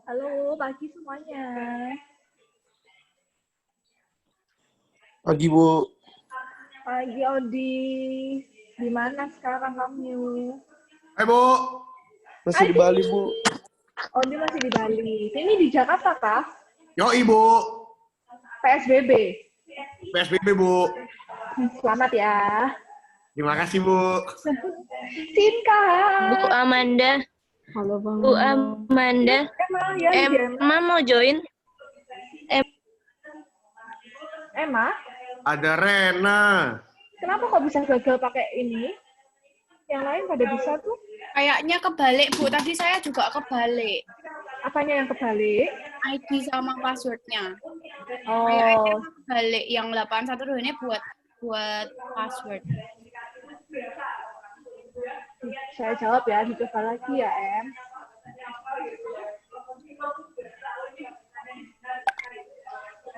Halo, pagi semuanya. Pagi, Bu. Pagi, Odi. Di mana sekarang kamu? Hai, Bu. Masih di Bali, Bu. Odi masih di Bali. Ini di Jakarta, kah? Yo, Ibu. PSBB. PSBB, Bu. Selamat ya. Terima kasih, Bu. Cinta. Bu Amanda. Halo, Bang. Bu Amanda. Emma mau join? Emma? Ada Rena. Kenapa kok bisa gagal pakai ini? Yang lain pada bisa tuh? Kayaknya kebalik, Bu. Tadi saya juga kebalik. Apanya yang kebalik? ID sama passwordnya. Oh, Kayaknya kebalik. Yang 812 ini buat password. saya jawab ya. Dicoba lagi ya, Em.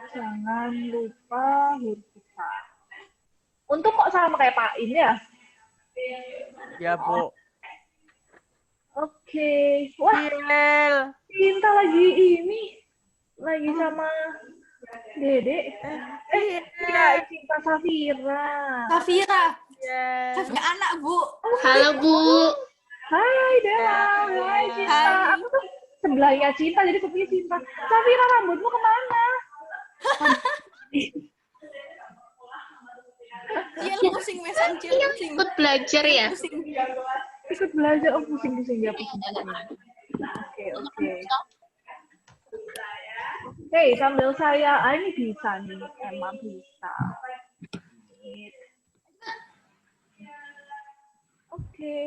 Jangan lupa huruf besar. Untuk kok sama kayak Pak In ya? Ya, Bu. Oke. Wah, Cinta lagi ini. Lagi sama Dede. Iya, Cinta Safira. Safira. Yes. Safira anak, Bu. Halo, Bu. Hai, Dela. Hai, Cinta. Hai. Aku tuh sebelahnya Cinta, jadi aku pilih Cinta. Safira, rambutmu kemana? Cil, pusing, mesan Cil, pusing. Ikut belajar ya? Pusing. Ikut belajar. Oh, pusing-pusing ya, pusing. Oke. Hei, sambil saya, ini bisa nih, emang bisa. Oke.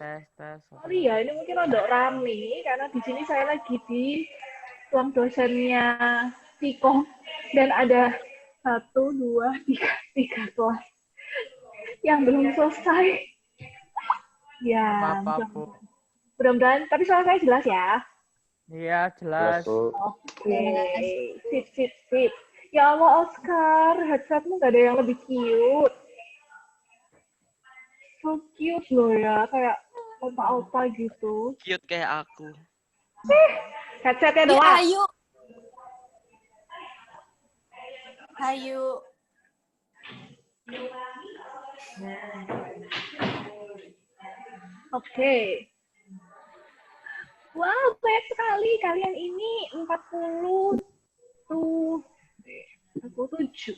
Tes. Sorry ya, ini mungkin agak rame, karena di sini saya lagi di ruang dosennya Tikom, dan ada 1, 2, 3 kelas yang belum selesai. Ya, Apa, Bu? mudah-mudahan, tapi soal saya jelas ya. Iya, jelas. Oke, sip. Ya Allah, Oscar, headsetmu gak ada yang lebih cute. So cute loh ya, kayak opa-opa gitu. Cute kayak aku. Headsetnya Ya, doang. Hayu. Oke. Wow, banyak sekali kalian ini 40 tuh 47.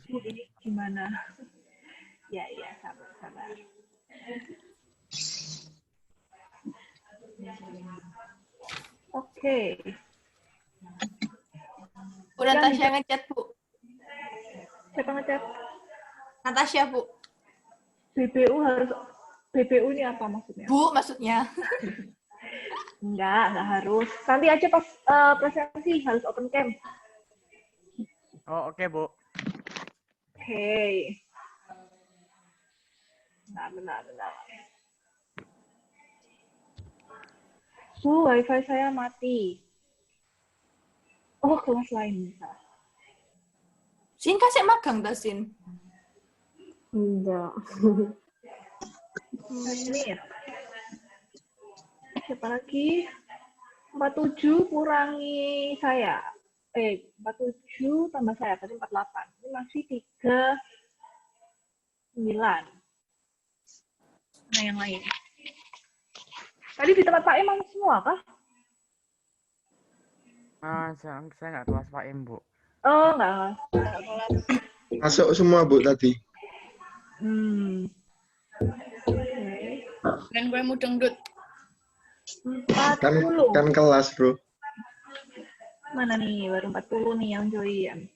Ini gimana? Ya, sabar. Oke. Udah Natasha ngechat, Bu. Siapa ngechat? Natasha, Bu. BBU ini apa maksudnya? Bu, maksudnya. Enggak harus. Nanti aja pas presentasi harus open cam. Oh, oke, Bu. Oke. Benar. Wifi saya mati. Oh, kelas lain bisa. Sin kasih magang, Sin. Enggak. Menit. Siapa lagi? 47 kurangi saya. 47 tambah saya, tadi 48. Ini masih 39. Nah, yang lain. Tadi di tempat Pak Imam semua, kah? Saya nggak kelas Pak Im, Bu. Oh, enggak. Masuk semua, Bu, tadi. Dan gue mau dangdut. 40. Kan kelas, Bro. Mana nih? Baru 40 nih yang join.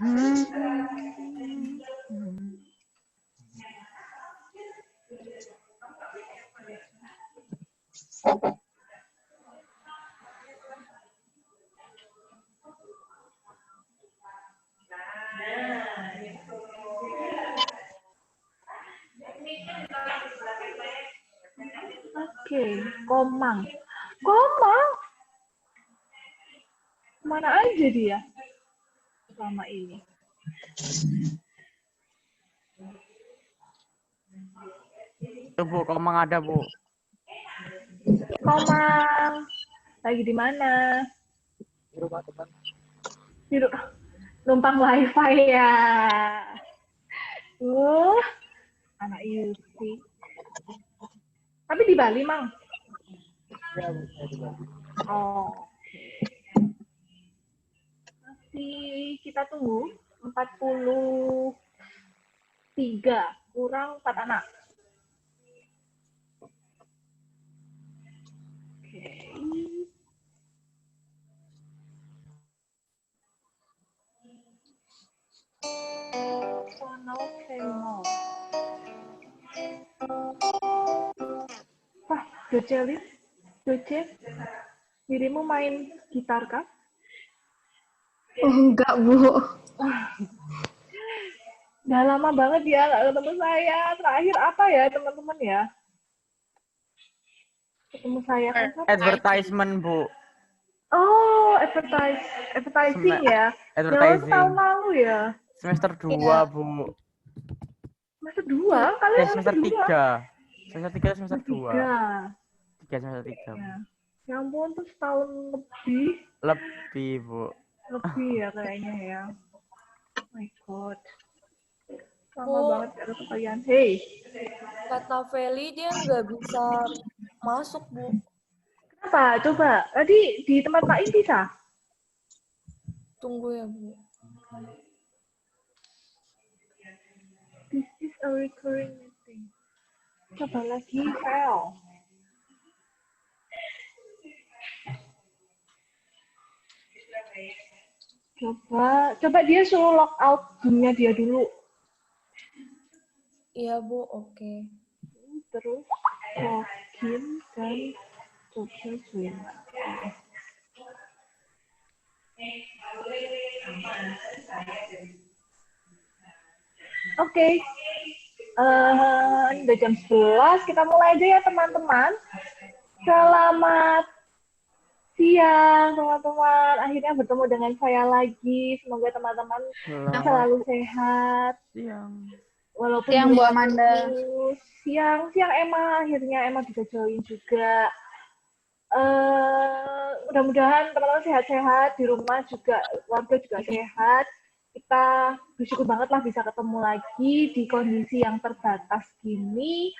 Oke, Komang. Komang? Mana aja dia selama ini? Tuh, Bu, Komang ada, Bu. Komang, lagi di mana? Di rumah teman. Numpang wifi ya. Anak Yusi. Tapi di Bali, Mang? Ya, Bu, saya di Bali. Oh. Masih kita tunggu 43 kurang 4 anak. Oke. Sono Kemo. Wah, Doce, dirimu main gitar kah? Oh, enggak, Bu. Udah lama banget ya nggak ketemu saya. Terakhir apa ya teman-teman ya? Ketemu saya kan kapan? Advertisement, Bu. Oh, advertising ya. Advertising. Tahun lalu ya. Semester 2, Bu. Semester 2? Kalian Semester 3. Semester 3 semester 2. 3. 3 semester 3. Ya. Ya ampun, tuh setahun lebih. Lebih, Bu. Lebih ya kayaknya ya. Oh my God. Lama Bu. banget gak ketemu kalian. Hey. Kata Feli dia nggak bisa masuk, Bu. Kenapa? Coba. Tadi di tempat lain bisa? Tunggu ya, Bu. This is a recurring meeting. Coba lagi, fail. Coba dia suruh log out Zoom-nya dia dulu. Iya, Bu. Oke. Terus login dan coba Zoom. Oke. Udah jam 11, kita mulai aja ya teman-teman. Selamat siang teman-teman. Akhirnya bertemu dengan saya lagi. Semoga teman-teman selalu sehat. Siang. Walaupun Siang, di Bu luar Amanda. terus. Siang Emma. Akhirnya Emma bisa join juga. Mudah-mudahan teman-teman sehat-sehat di rumah juga, keluarga juga sehat. Kita bersyukur banget lah bisa ketemu lagi di kondisi yang terbatas gini.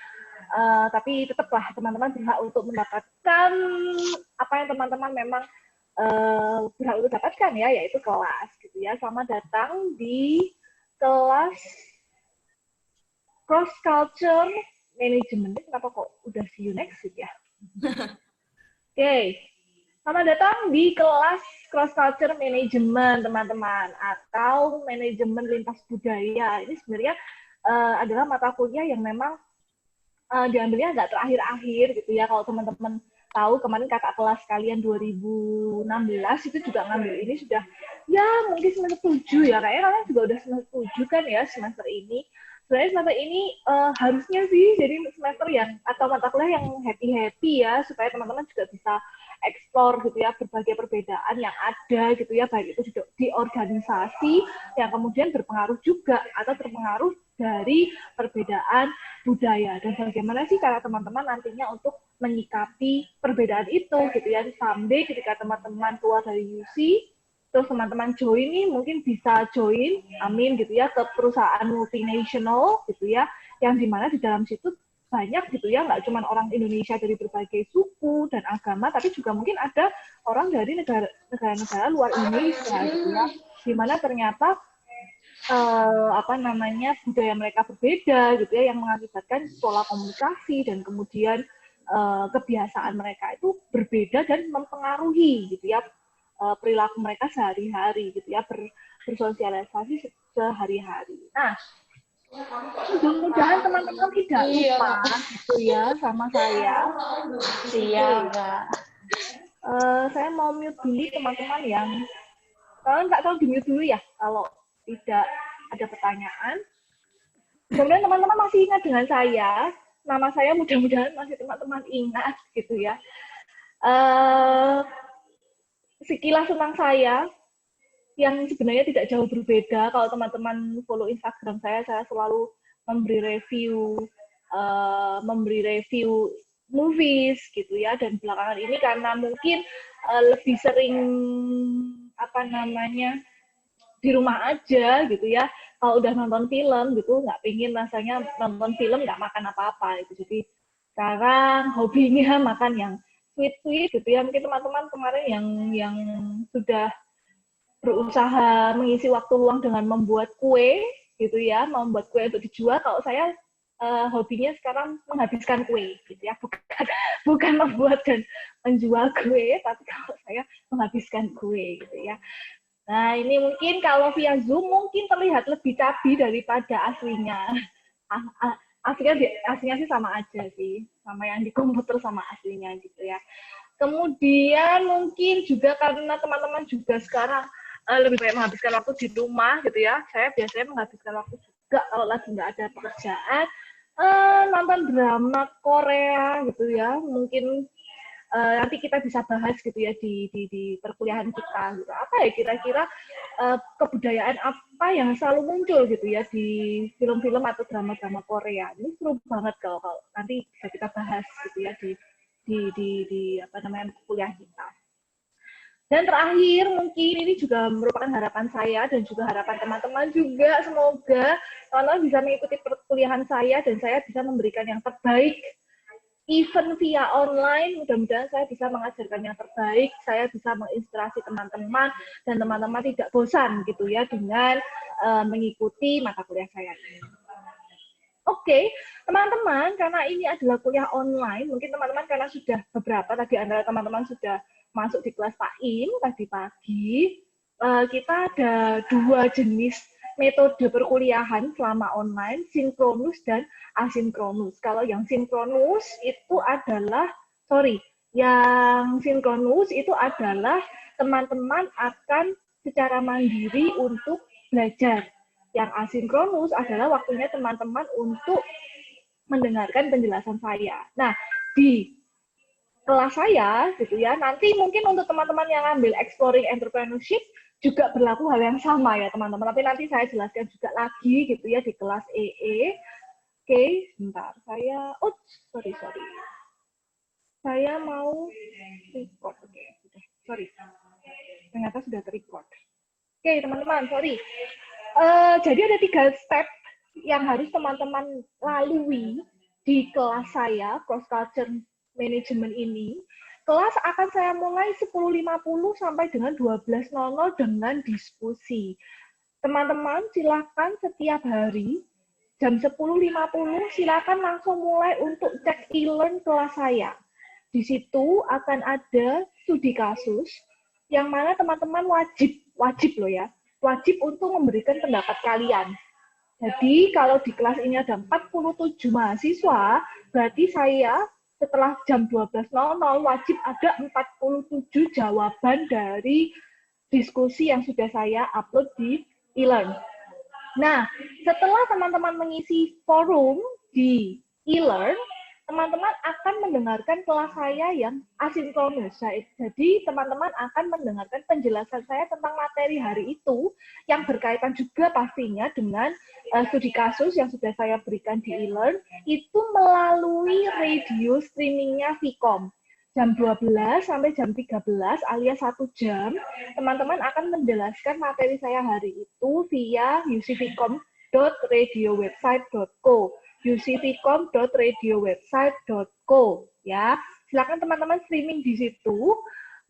Tapi tetaplah teman-teman berhak untuk mendapatkan apa yang teman-teman memang berhak untuk dapatkan ya, yaitu kelas gitu ya. Selamat datang di kelas Cross Culture Management. Kenapa kok udah see you next week ya? Oke. Selamat datang di kelas Cross Culture Management, teman-teman, atau manajemen lintas budaya. Ini sebenarnya adalah mata kuliah yang memang diambilnya nggak terakhir-akhir gitu ya. Kalau teman-teman tahu, kemarin kakak kelas kalian 2016 itu juga ngambil ini sudah, ya mungkin semester 7 ya. Kayaknya kalian juga udah semester 7 kan ya semester ini. Sebenarnya semester ini harusnya sih jadi semester yang, atau mata kuliah yang happy-happy ya, supaya teman-teman juga bisa explore gitu ya berbagai perbedaan yang ada gitu ya, baik itu di organisasi yang kemudian berpengaruh juga atau terpengaruh dari perbedaan budaya, dan bagaimana sih cara teman-teman nantinya untuk menyikapi perbedaan itu gitu ya. Someday ketika teman-teman keluar dari UC, terus teman-teman join nih, mungkin bisa join, amin gitu ya, ke perusahaan multinasional gitu ya, yang dimana di dalam situ banyak gitu ya, nggak cuma orang Indonesia dari berbagai suku dan agama, tapi juga mungkin ada orang dari negara-negara luar Indonesia gitu ya, dimana ternyata budaya mereka berbeda gitu ya, yang mengakibatkan pola komunikasi dan kemudian kebiasaan mereka itu berbeda dan mempengaruhi gitu ya perilaku mereka sehari-hari gitu ya, bersosialisasi sehari-hari. Nah, mudah-mudahan teman-teman tidak lupa gitu ya sama saya. Siap, Kak. Saya mau mute dulu teman-teman yang kalian nggak tahu di mute dulu ya kalau tidak ada pertanyaan. Kemudian teman-teman masih ingat dengan saya, nama saya mudah-mudahan masih teman-teman ingat gitu ya. Sekilas tentang saya yang sebenarnya tidak jauh berbeda. Kalau teman-teman follow Instagram saya selalu memberi review movies gitu ya. Dan belakangan ini karena mungkin lebih sering di rumah aja gitu ya. Kalau udah nonton film gitu, nggak pingin rasanya nonton film nggak makan apa-apa gitu. Jadi sekarang hobinya makan yang sweet gitu ya. Mungkin teman-teman kemarin yang sudah berusaha mengisi waktu luang dengan membuat kue gitu ya, membuat kue untuk dijual. Kalau saya hobinya sekarang menghabiskan kue gitu ya, bukan membuat dan menjual kue, tapi kalau saya menghabiskan kue gitu ya. Nah, ini mungkin kalau via Zoom mungkin terlihat lebih cabi daripada aslinya. Aslinya sih sama aja sih, sama yang di komputer sama aslinya gitu ya. Kemudian mungkin juga karena teman-teman juga sekarang lebih banyak menghabiskan waktu di rumah gitu ya. Saya biasanya menghabiskan waktu juga kalau lagi nggak ada pekerjaan, nonton drama Korea gitu ya. Mungkin nanti kita bisa bahas gitu ya di perkuliahan kita gitu. Apa ya kira-kira kebudayaan apa yang selalu muncul gitu ya di film-film atau drama-drama Korea. Ini seru banget kalau nanti bisa kita bahas gitu ya di kuliah kita. Dan terakhir mungkin ini juga merupakan harapan saya dan juga harapan teman-teman juga, semoga teman-teman bisa mengikuti perkuliahan saya dan saya bisa memberikan yang terbaik. Even via online, mudah-mudahan saya bisa mengajarkan yang terbaik, saya bisa menginspirasi teman-teman, dan teman-teman tidak bosan gitu ya dengan mengikuti mata kuliah saya ini. Oke, teman-teman, karena ini adalah kuliah online, mungkin teman-teman karena sudah beberapa tadi antara teman-teman sudah masuk di kelas Pak Im tadi pagi, kita ada 2 jenis metode perkuliahan selama online, sinkronus dan asinkronus. Kalau yang sinkronus itu adalah, teman-teman akan secara mandiri untuk belajar. Yang asinkronus adalah waktunya teman-teman untuk mendengarkan penjelasan saya. Nah, di kelas saya gitu ya, nanti mungkin untuk teman-teman yang ambil exploring entrepreneurship juga berlaku hal yang sama ya teman-teman, tapi nanti saya jelaskan juga lagi gitu ya di kelas EE. Oke, sebentar, saya mau record. Oke, ternyata sudah ter-record. Oke teman-teman, jadi ada 3 step yang harus teman-teman lalui di kelas saya, Cross Culture Management ini. Kelas akan saya mulai 10.50 sampai dengan 12.00 dengan diskusi. Teman-teman silakan setiap hari jam 10.50 silakan langsung mulai untuk cek e-learn kelas saya. Di situ akan ada studi kasus yang mana teman-teman wajib untuk memberikan pendapat kalian. Jadi kalau di kelas ini ada 47 mahasiswa, berarti saya setelah jam 12.00 wajib ada 47 jawaban dari diskusi yang sudah saya upload di e-learn. Nah, setelah teman-teman mengisi forum di e-learn, teman-teman akan mendengarkan kelas saya yang asinkronus. Jadi, teman-teman akan mendengarkan penjelasan saya tentang materi hari itu yang berkaitan juga pastinya dengan studi kasus yang sudah saya berikan di e-learn, itu melalui radio streamingnya Vcom. Jam 12 sampai jam 13 alias 1 jam, teman-teman akan menjelaskan materi saya hari itu via ucvcom.radiowebsite.co. ucvcom.radiowebsite.co ya. Silakan teman-teman streaming di situ.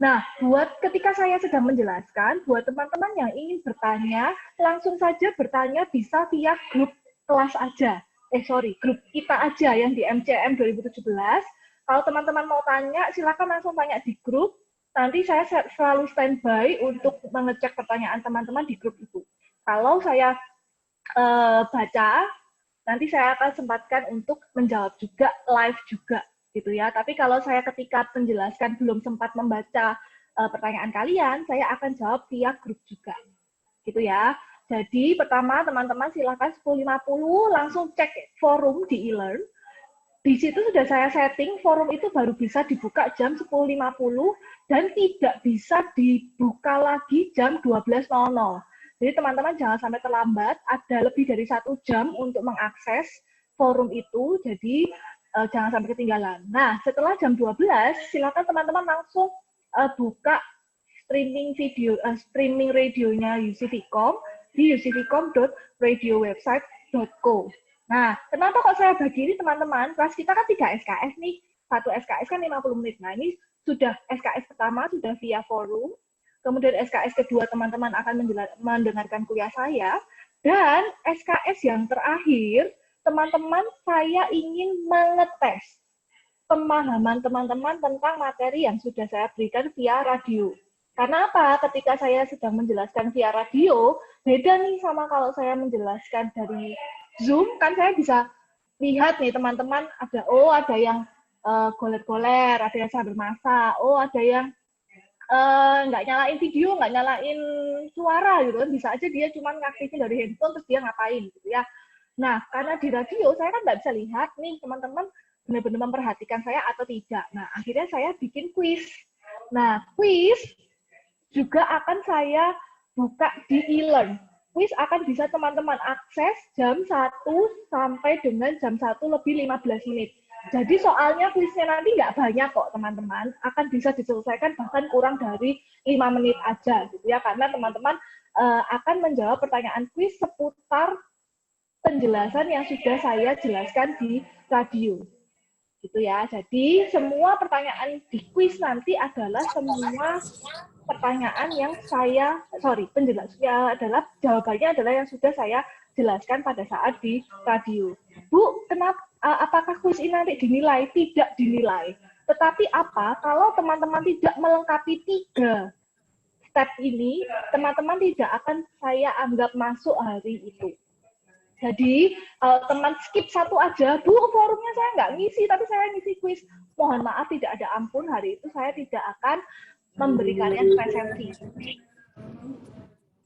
Nah, buat ketika saya sedang menjelaskan, buat teman-teman yang ingin bertanya, langsung saja bertanya bisa via grup kelas aja. Grup kita aja yang di MCM 2017. Kalau teman-teman mau tanya, silakan langsung tanya di grup. nanti saya selalu standby untuk mengecek pertanyaan teman-teman di grup itu. Kalau saya baca, nanti saya akan sempatkan untuk menjawab juga, live juga, gitu ya. Tapi kalau saya ketika menjelaskan belum sempat membaca pertanyaan kalian, saya akan jawab via grup juga, gitu ya. Jadi pertama teman-teman silakan 10.50 langsung cek forum di e-learn. Di situ sudah saya setting, forum itu baru bisa dibuka jam 10.50 dan tidak bisa dibuka lagi jam 12.00. Jadi teman-teman jangan sampai terlambat, ada lebih dari 1 jam untuk mengakses forum itu, jadi jangan sampai ketinggalan. Nah, setelah jam 12, silakan teman-teman langsung buka streaming radionya UCVcom di ucvcom.radiowebsite.co. Nah, kenapa kok saya bagi ini teman-teman? Kelas kita kan 3 SKS nih, 1 SKS kan 50 menit. Nah, ini sudah SKS pertama, sudah via forum, kemudian SKS kedua teman-teman akan mendengarkan kuliah saya, dan SKS yang terakhir, teman-teman saya ingin mengetes pemahaman teman-teman tentang materi yang sudah saya berikan via radio. Karena apa? Ketika saya sedang menjelaskan via radio, beda nih sama kalau saya menjelaskan dari Zoom, kan saya bisa lihat nih teman-teman, ada yang goler-goler, ada yang sambil masak, ada yang nggak nyalain video, nggak nyalain suara gitu kan, bisa aja dia cuma ngaktifin dari handphone terus dia ngapain gitu ya. Nah, karena di radio saya kan nggak bisa lihat nih teman-teman benar-benar memperhatikan saya atau tidak. Nah, akhirnya saya bikin quiz. Nah, quiz juga akan saya buka di e-learn. Quiz akan bisa teman-teman akses jam 1 sampai dengan jam 1 lebih 15 menit. Jadi soalnya kuisnya nanti nggak banyak kok teman-teman, akan bisa diselesaikan bahkan kurang dari 5 menit aja gitu ya, karena teman-teman akan menjawab pertanyaan kuis seputar penjelasan yang sudah saya jelaskan di radio. Gitu ya. Jadi semua pertanyaan di kuis nanti adalah semua pertanyaan yang penjelasannya adalah jawabannya adalah yang sudah saya jelaskan pada saat di radio. Bu, kenapa apakah kuis ini nanti dinilai? Tidak dinilai. Tetapi kalau teman-teman tidak melengkapi 3 step ini, teman-teman tidak akan saya anggap masuk hari itu. Jadi, teman skip 1 aja, Bu, forumnya saya nggak ngisi, tapi saya ngisi kuis. Mohon maaf, tidak ada ampun, hari itu saya tidak akan memberi kalian presensi.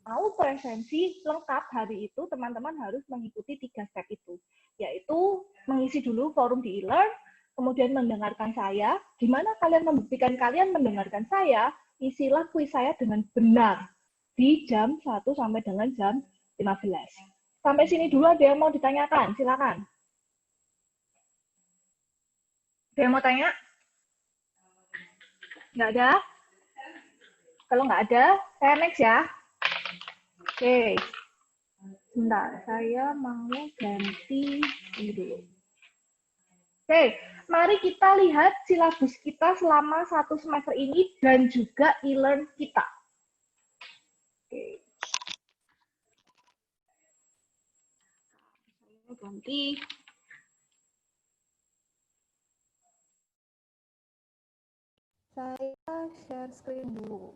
Mau presensi lengkap hari itu, teman-teman harus mengikuti 3 step itu, yaitu mengisi dulu forum di e-learn, kemudian mendengarkan saya. Gimana kalian membuktikan kalian mendengarkan saya? Isilah kuis saya dengan benar di jam 1 sampai dengan jam 15. Sampai sini dulu ada yang mau ditanyakan, silakan. Ada yang mau tanya? Nggak ada? Kalau nggak ada, saya next ya. Oke. Bentar, saya mau ganti ini dulu. Oke, mari kita lihat silabus kita selama 1 semester ini dan juga e-learn kita. Oke. Saya ganti. Saya share screen dulu.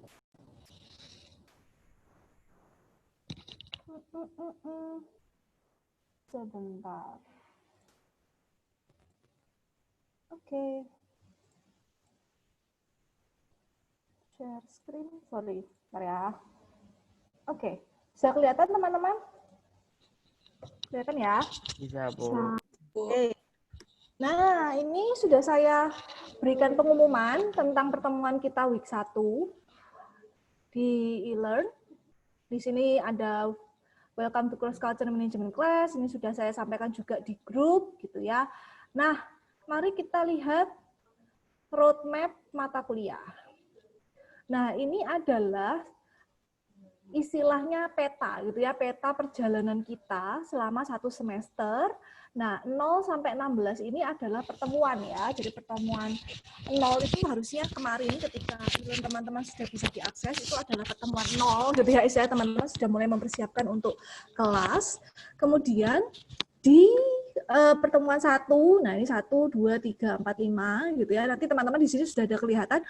Sebentar. Oke. Share screen, sorry. Bentar ya. Oke. Bisa kelihatan teman-teman? Kelihatan ya? Bisa, Bu. Oke. Nah, ini sudah saya berikan pengumuman tentang pertemuan kita week 1 di e-learn. Di sini ada Welcome to Cross Culture Management Class. Ini sudah saya sampaikan juga di grup gitu ya. Nah, mari kita lihat roadmap mata kuliah. Nah, ini adalah istilahnya peta gitu ya, peta perjalanan kita selama 1 semester. Nah, 0 sampai 16 ini adalah pertemuan ya. Jadi pertemuan 0 itu harusnya kemarin ketika teman-teman sudah bisa diakses, itu adalah pertemuan 0 gitu ya, teman-teman sudah mulai mempersiapkan untuk kelas. Kemudian di pertemuan 1, nah ini 1, 2, 3, 4, 5 gitu ya. Nanti teman-teman di sini sudah ada kelihatan,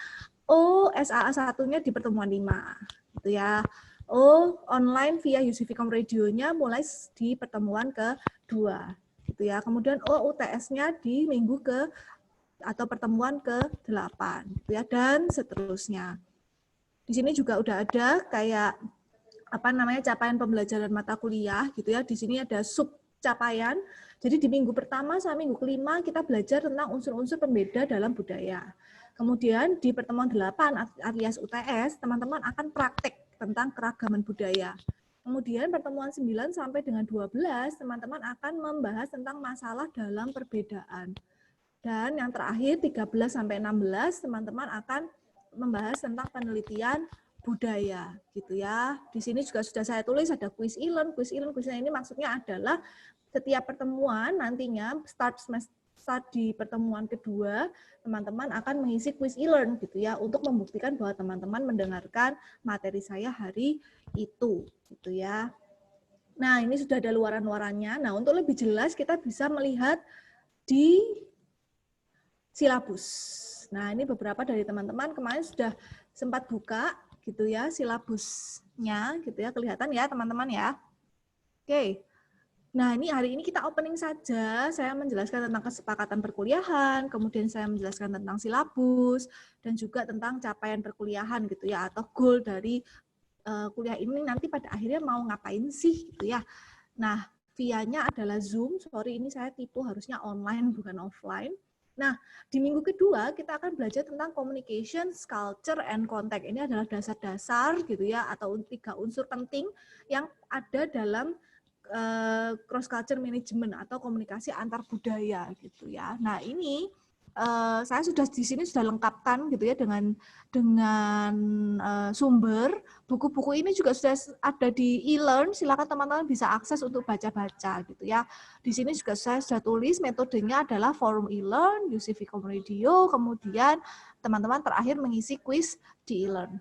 oh SAA 1-nya di pertemuan 5 gitu ya. Oh online via UC-Vcom Radio-nya mulai di pertemuan ke-2 gitu ya. Kemudian oh UTS-nya di minggu atau pertemuan ke-8 gitu ya, dan seterusnya. Di sini juga udah ada kayak capaian pembelajaran mata kuliah gitu ya. Di sini ada sub capaian. Jadi di minggu pertama sampai minggu kelima kita belajar tentang unsur-unsur pembeda dalam budaya. Kemudian di pertemuan 8 alias UTS, teman-teman akan praktek tentang keragaman budaya. Kemudian pertemuan 9 sampai dengan 12, teman-teman akan membahas tentang masalah dalam perbedaan. Dan yang terakhir 13 sampai 16, teman-teman akan membahas tentang penelitian budaya gitu ya. Di sini juga sudah saya tulis ada quiz e-learn. Quiz ini maksudnya adalah setiap pertemuan nantinya start di pertemuan kedua, teman-teman akan mengisi quiz e-learn gitu ya, untuk membuktikan bahwa teman-teman mendengarkan materi saya hari itu gitu ya. Nah, ini sudah ada luaran-luarannya. Nah, untuk lebih jelas kita bisa melihat di silabus. Nah, ini beberapa dari teman-teman kemarin sudah sempat buka gitu ya silabusnya gitu ya, kelihatan ya teman-teman ya. Oke. Nah, ini hari ini kita opening saja. Saya menjelaskan tentang kesepakatan perkuliahan, kemudian saya menjelaskan tentang silabus, dan juga tentang capaian perkuliahan gitu ya, atau goal dari kuliah ini nanti pada akhirnya mau ngapain sih gitu ya. Nah, via-nya adalah Zoom. Sorry, ini saya tipu, harusnya online bukan offline. Nah, di minggu kedua kita akan belajar tentang communication, culture, and contact. Ini adalah dasar-dasar gitu ya, atau 3 unsur penting yang ada dalam cross culture management atau komunikasi antar budaya gitu ya. Nah, ini saya sudah di sini sudah lengkapkan gitu ya dengan sumber. Buku-buku ini juga sudah ada di e-learn, silakan teman-teman bisa akses untuk baca-baca gitu ya. Di sini juga saya sudah tulis metodenya adalah forum e-learn, UC-Vcom Radio, kemudian teman-teman terakhir mengisi quiz di e-learn.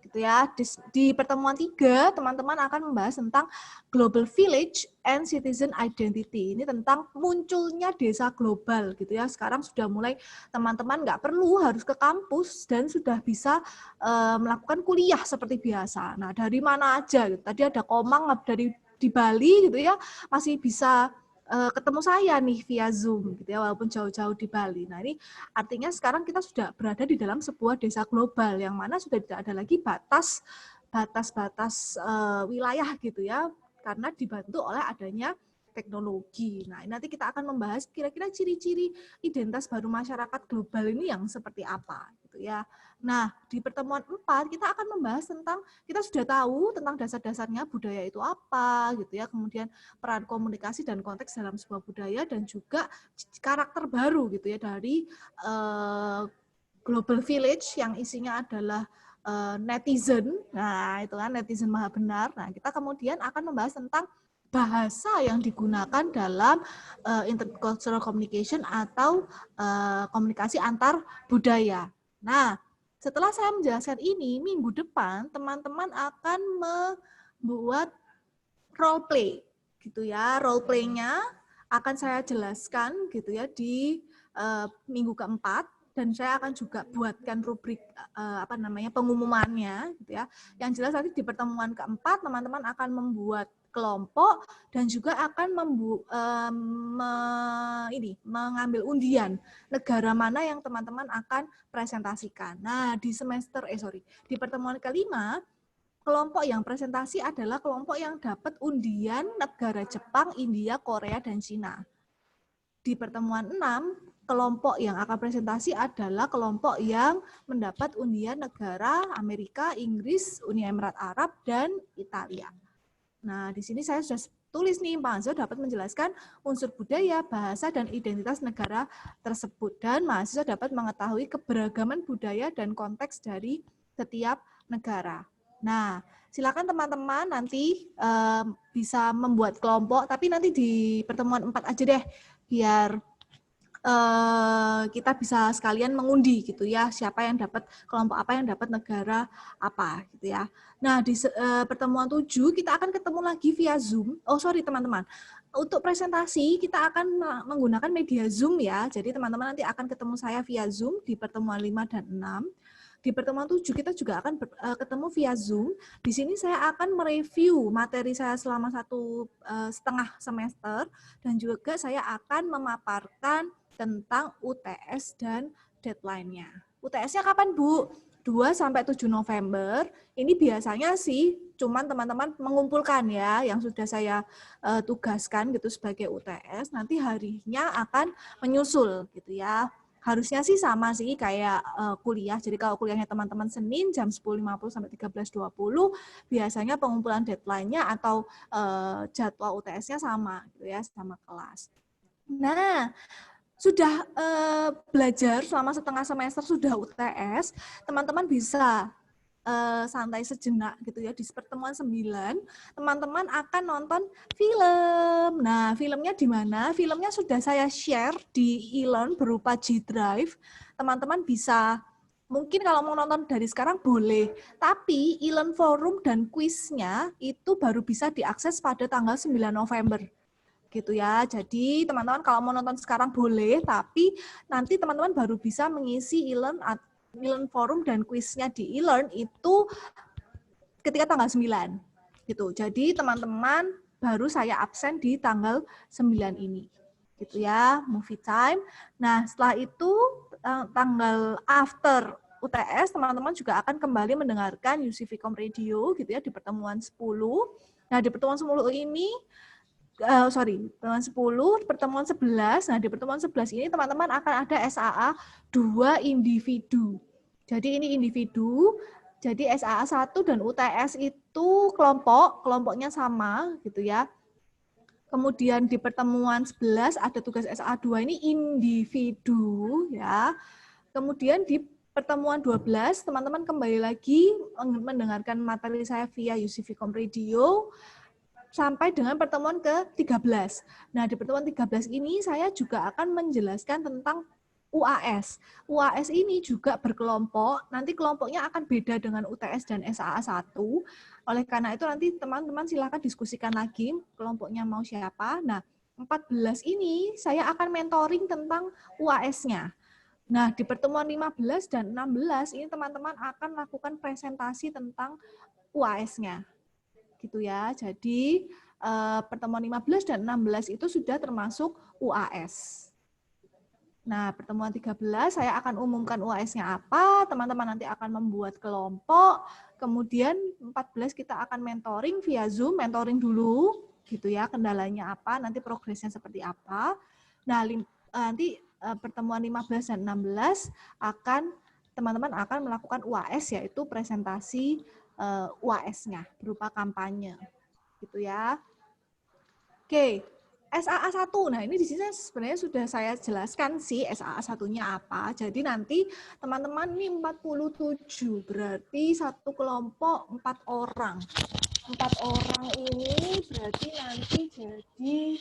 Gitu ya. Di pertemuan 3, teman-teman akan membahas tentang Global Village and Citizen Identity. Ini tentang munculnya desa global gitu ya. Sekarang sudah mulai teman-teman nggak perlu harus ke kampus dan sudah bisa melakukan kuliah seperti biasa. Nah, dari mana aja gitu. Tadi ada Komang dari di Bali gitu ya, masih bisa ketemu saya nih via Zoom gitu ya, walaupun jauh-jauh di Bali. Nah, ini artinya sekarang kita sudah berada di dalam sebuah desa global yang mana sudah tidak ada lagi batas wilayah gitu ya, karena dibantu oleh adanya teknologi. Nah, nanti kita akan membahas kira-kira ciri-ciri identitas baru masyarakat global ini yang seperti apa gitu ya. Nah, di pertemuan 4 kita akan membahas tentang, kita sudah tahu tentang dasar-dasarnya budaya itu apa gitu ya, kemudian peran komunikasi dan konteks dalam sebuah budaya, dan juga karakter baru gitu ya dari Global Village yang isinya adalah netizen. Nah, itu kan netizen maha benar. Nah, kita kemudian akan membahas tentang bahasa yang digunakan dalam intercultural communication atau komunikasi antar budaya. Nah, setelah saya menjelaskan ini, minggu depan teman-teman akan membuat role play gitu ya. Role play-nya akan saya jelaskan gitu ya di minggu keempat, dan saya akan juga buatkan rubrik pengumumannya gitu ya. Yang jelas nanti di pertemuan keempat teman-teman akan membuat kelompok dan juga akan mengambil undian negara mana yang teman-teman akan presentasikan. Nah, di pertemuan kelima, kelompok yang presentasi adalah kelompok yang dapat undian negara Jepang, India, Korea, dan Cina. Di pertemuan 6, kelompok yang akan presentasi adalah kelompok yang mendapat undian negara Amerika, Inggris, Uni Emirat Arab, dan Italia. Nah, di sini saya sudah tulis nih, Pak Anzo dapat menjelaskan unsur budaya, bahasa, dan identitas negara tersebut. Dan mahasiswa dapat mengetahui keberagaman budaya dan konteks dari setiap negara. Nah, silakan teman-teman nanti bisa membuat kelompok, tapi nanti di pertemuan 4 aja deh, biar kita bisa sekalian mengundi gitu ya, siapa yang dapat kelompok apa yang dapat negara apa gitu ya. Nah, di pertemuan 7 kita akan ketemu lagi via Zoom. Oh, sorry teman-teman. Untuk presentasi kita akan menggunakan media Zoom ya. Jadi teman-teman nanti akan ketemu saya via Zoom di pertemuan 5 dan 6. Di pertemuan 7 kita juga akan ketemu via Zoom. Di sini saya akan mereview materi saya selama 1,5 semester dan juga saya akan memaparkan tentang UTS dan deadline-nya. UTS-nya kapan, Bu? 2 sampai 7 November. Ini biasanya sih cuman teman-teman mengumpulkan ya yang sudah saya tugaskan gitu sebagai UTS, nanti harinya akan menyusul gitu ya. Harusnya sih sama sih kayak kuliah. Jadi kalau kuliahnya teman-teman Senin jam 10.50 sampai 13.20, biasanya pengumpulan deadline-nya atau jadwal UTS-nya sama gitu ya, sama kelas. Nah, sudah belajar selama 1,5 semester sudah UTS, teman-teman bisa santai sejenak gitu ya. Di pertemuan 9, teman-teman akan nonton film. Nah, filmnya di mana? Filmnya sudah saya share di e-learn berupa G-Drive. Teman-teman bisa, mungkin kalau mau nonton dari sekarang boleh, tapi e-learn forum dan kuisnya itu baru bisa diakses pada tanggal 9 November. Gitu ya. Jadi teman-teman kalau mau nonton sekarang boleh, tapi nanti teman-teman baru bisa mengisi e-learn forum dan kuisnya di e-learn itu ketika tanggal 9. Gitu. Jadi teman-teman baru saya absen di tanggal 9 ini. Gitu ya, movie time. Nah, setelah itu tanggal after UTS, teman-teman juga akan kembali mendengarkan UC Vcom Radio gitu ya di pertemuan 10. Nah, di pertemuan 10 ini pertemuan 10, pertemuan 11. Nah, di pertemuan 11 ini teman-teman akan ada SAA 2 individu. Jadi ini individu, jadi SAA 1 dan UTS itu kelompoknya sama gitu ya. Kemudian di pertemuan 11 ada tugas SAA 2 ini individu ya. Kemudian di pertemuan 12 teman-teman kembali lagi mendengarkan materi saya via UC Vcom Radio sampai dengan pertemuan ke-13. Nah, di pertemuan 13 ini saya juga akan menjelaskan tentang UAS. UAS ini juga berkelompok, nanti kelompoknya akan beda dengan UTS dan SAA 1. Oleh karena itu nanti teman-teman silakan diskusikan lagi kelompoknya mau siapa. Nah, 14 ini saya akan mentoring tentang UAS-nya. Nah, di pertemuan 15 dan 16 ini teman-teman akan melakukan presentasi tentang UAS-nya. Gitu ya. Jadi pertemuan 15 dan 16 itu sudah termasuk UAS. Nah, pertemuan 13 saya akan umumkan UAS-nya apa, teman-teman nanti akan membuat kelompok, kemudian 14 kita akan mentoring via Zoom, mentoring dulu gitu ya, kendalanya apa, nanti progresnya seperti apa. Nah, nanti pertemuan 15 dan 16 teman-teman akan melakukan UAS, yaitu presentasi UAS-nya berupa kampanye gitu ya. Oke, SAA 1. Nah, ini di sini sebenarnya sudah saya jelaskan sih SAA 1-nya apa. Jadi nanti teman-teman ini 47, berarti satu kelompok 4 orang. 4 orang ini berarti nanti jadi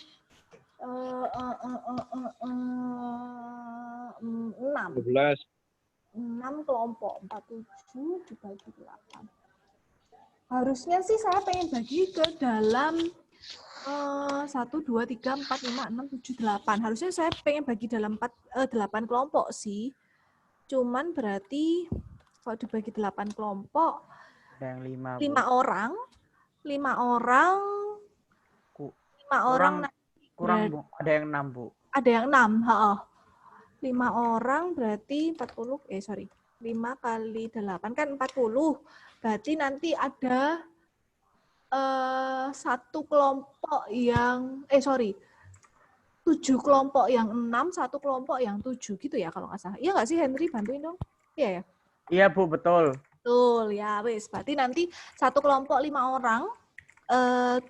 6 kelompok, 47 dibagi 8. Harusnya sih saya pengen bagi ke dalam 1, 2, 3, 4, 5, 6, 7, 8. Harusnya saya pengen bagi dalam 8 kelompok sih. Cuman berarti kalau dibagi 8 kelompok, Ada yang 5 orang. 5 orang. Kurang, Bu. Ada yang 6, Bu. Ada yang 6, 5 orang berarti 5 kali 8 kan 40. Berarti nanti ada satu kelompok yang 7 kelompok yang 6, satu kelompok yang 7 gitu ya kalau nggak salah. Iya nggak sih Henry, bantuin dong. Iya ya. Iya, Bu, betul. Betul ya, wis. Berarti nanti satu kelompok 5 orang,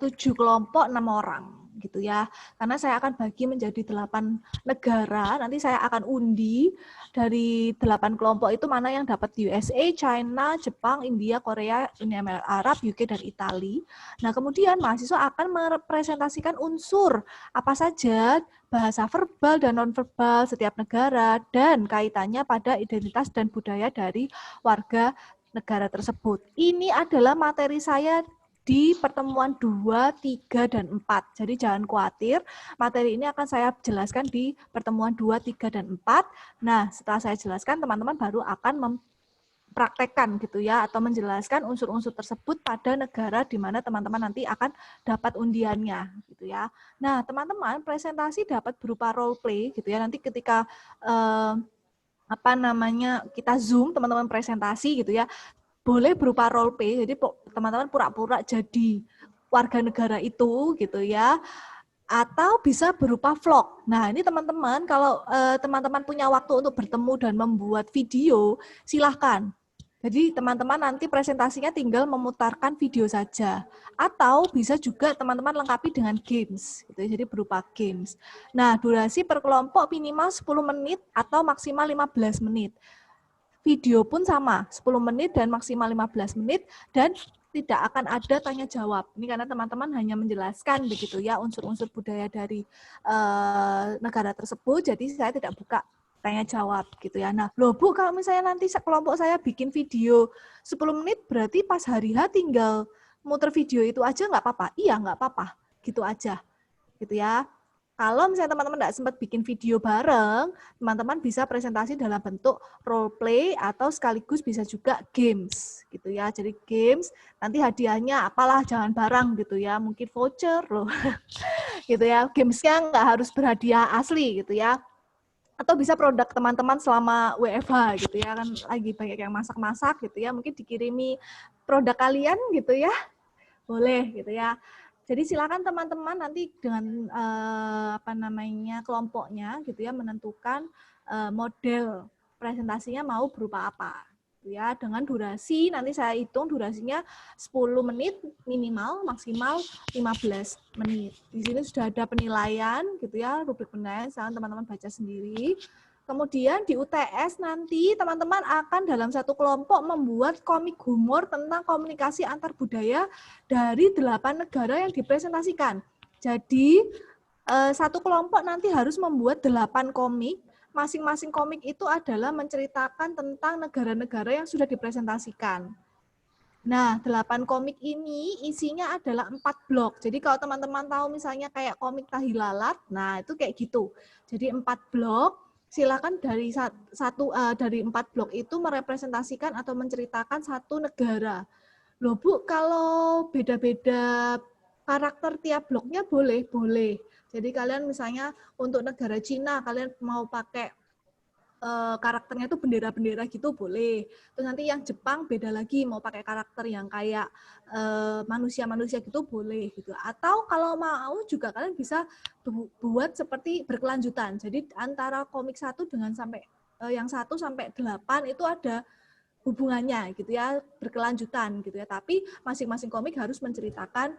7 kelompok 6 orang gitu ya. Karena saya akan bagi menjadi 8 negara, nanti saya akan undi dari 8 kelompok itu mana yang dapat USA, China, Jepang, India, Korea, Uni Emirat Arab, UK, dan Italia. Nah, kemudian mahasiswa akan merepresentasikan unsur apa saja bahasa verbal dan nonverbal setiap negara dan kaitannya pada identitas dan budaya dari warga negara tersebut. Ini adalah materi saya di pertemuan 2, 3, dan 4. Jadi jangan khawatir, materi ini akan saya jelaskan di pertemuan 2, 3, dan 4. Nah, setelah saya jelaskan, teman-teman baru akan mempraktekkan gitu ya, atau menjelaskan unsur-unsur tersebut pada negara di mana teman-teman nanti akan dapat undiannya gitu ya. Nah, teman-teman, presentasi dapat berupa role play gitu ya. Nanti ketika kita Zoom, teman-teman presentasi gitu ya, boleh berupa role play, jadi teman-teman pura-pura jadi warga negara itu gitu ya, atau bisa berupa vlog. Nah, ini teman-teman, kalau teman-teman punya waktu untuk bertemu dan membuat video, silahkan. Jadi teman-teman nanti presentasinya tinggal memutarkan video saja. Atau bisa juga teman-teman lengkapi dengan games, gitu ya, jadi berupa games. Nah, durasi per kelompok minimal 10 menit atau maksimal 15 menit. Video pun sama, 10 menit dan maksimal 15 menit, dan tidak akan ada tanya jawab. Ini karena teman-teman hanya menjelaskan begitu ya unsur-unsur budaya dari negara tersebut, jadi saya tidak buka tanya jawab gitu ya. Nah, loh Bu, kalau misalnya nanti kelompok saya bikin video 10 menit, berarti pas hari H tinggal muter video itu aja nggak apa-apa? Iya, nggak apa-apa, gitu aja. Gitu ya. Kalau misalnya teman-teman tidak sempat bikin video bareng, teman-teman bisa presentasi dalam bentuk role play atau sekaligus bisa juga games gitu ya. Jadi games, nanti hadiahnya apalah, jangan barang gitu ya, mungkin voucher loh. Gitu ya. Gamesnya nggak harus berhadiah asli gitu ya. Atau bisa produk teman-teman selama WFH gitu ya, kan lagi banyak yang masak-masak gitu ya, mungkin dikirimi produk kalian gitu ya. Boleh gitu ya. Jadi silakan teman-teman nanti dengan kelompoknya gitu ya menentukan model presentasinya mau berupa apa. Gitu ya, dengan durasi nanti saya hitung durasinya 10 menit minimal, maksimal 15 menit. Di sini sudah ada penilaian gitu ya, rubrik penilaian, silakan teman-teman baca sendiri. Kemudian di UTS nanti teman-teman akan dalam satu kelompok membuat komik humor tentang komunikasi antar budaya dari 8 negara yang dipresentasikan. Jadi satu kelompok nanti harus membuat 8 komik. Masing-masing komik itu adalah menceritakan tentang negara-negara yang sudah dipresentasikan. Nah, 8 komik ini isinya adalah 4 blok. Jadi kalau teman-teman tahu misalnya kayak komik Tahi Lalat, nah itu kayak gitu. Jadi 4 blok. Silakan dari 4 blok itu merepresentasikan atau menceritakan satu negara. Loh Bu, kalau beda-beda karakter tiap bloknya boleh. Jadi kalian misalnya untuk negara Cina, kalian mau pakai karakternya itu bendera-bendera gitu boleh. Terus nanti yang Jepang beda lagi, mau pakai karakter yang kayak manusia-manusia gitu boleh gitu. Atau kalau mau juga kalian bisa buat seperti berkelanjutan. Jadi antara komik 1 dengan yang 1 sampai 8 itu ada hubungannya gitu ya, berkelanjutan gitu ya. Tapi masing-masing komik harus menceritakan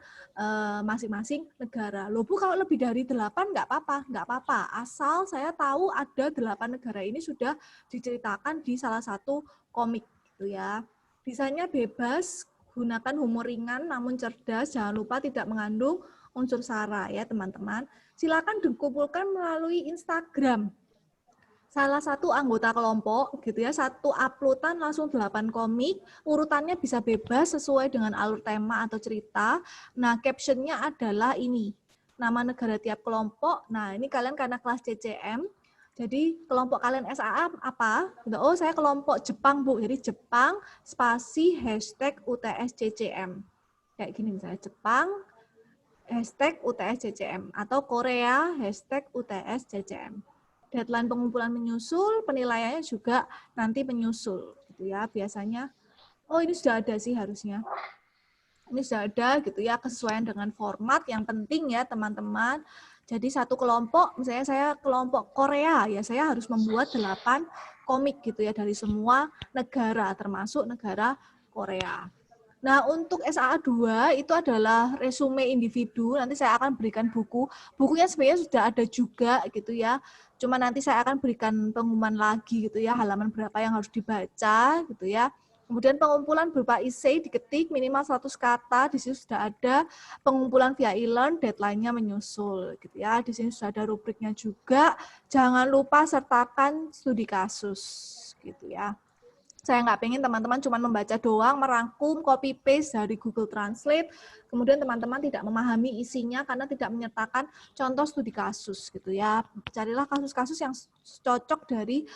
masing-masing negara. Loh Bu, kalau lebih dari 8 nggak apa-apa. Asal saya tahu ada 8 negara ini sudah diceritakan di salah satu komik gitu ya. Desainnya bebas, gunakan humor ringan namun cerdas, jangan lupa tidak mengandung unsur sara ya teman-teman. Silakan dikumpulkan melalui Instagram salah satu anggota kelompok gitu ya, satu uploadan langsung 8 komik, urutannya bisa bebas sesuai dengan alur tema atau cerita. Nah, captionnya adalah ini, nama negara tiap kelompok. Nah, ini kalian karena kelas CCM, jadi kelompok kalian SAA apa? Oh, saya kelompok Jepang Bu, jadi Jepang spasi hashtag UTS CCM. Kayak gini misalnya, Jepang hashtag UTS CCM, atau Korea hashtag UTS CCM. Deadline pengumpulan menyusul, penilaiannya juga nanti menyusul gitu ya. Biasanya ini sudah ada sih harusnya. Ini sudah ada gitu ya, kesesuaian dengan format yang penting ya teman-teman. Jadi satu kelompok, misalnya saya kelompok Korea, ya saya harus membuat 8 komik gitu ya dari semua negara termasuk negara Korea. Nah, untuk SAA 2 itu adalah resume individu. Nanti saya akan berikan buku. Bukunya sebenarnya sudah ada juga gitu ya. Cuma nanti saya akan berikan pengumuman lagi gitu ya, halaman berapa yang harus dibaca gitu ya. Kemudian pengumpulan berupa essay diketik minimal 100 kata, di sini sudah ada pengumpulan via e-learn, deadline-nya menyusul gitu ya. Di sini sudah ada rubriknya juga. Jangan lupa sertakan studi kasus gitu ya. Saya nggak pengen teman-teman cuma membaca doang, merangkum, copy-paste dari Google Translate, kemudian teman-teman tidak memahami isinya karena tidak menyertakan contoh studi kasus gitu ya. Carilah kasus-kasus yang cocok dari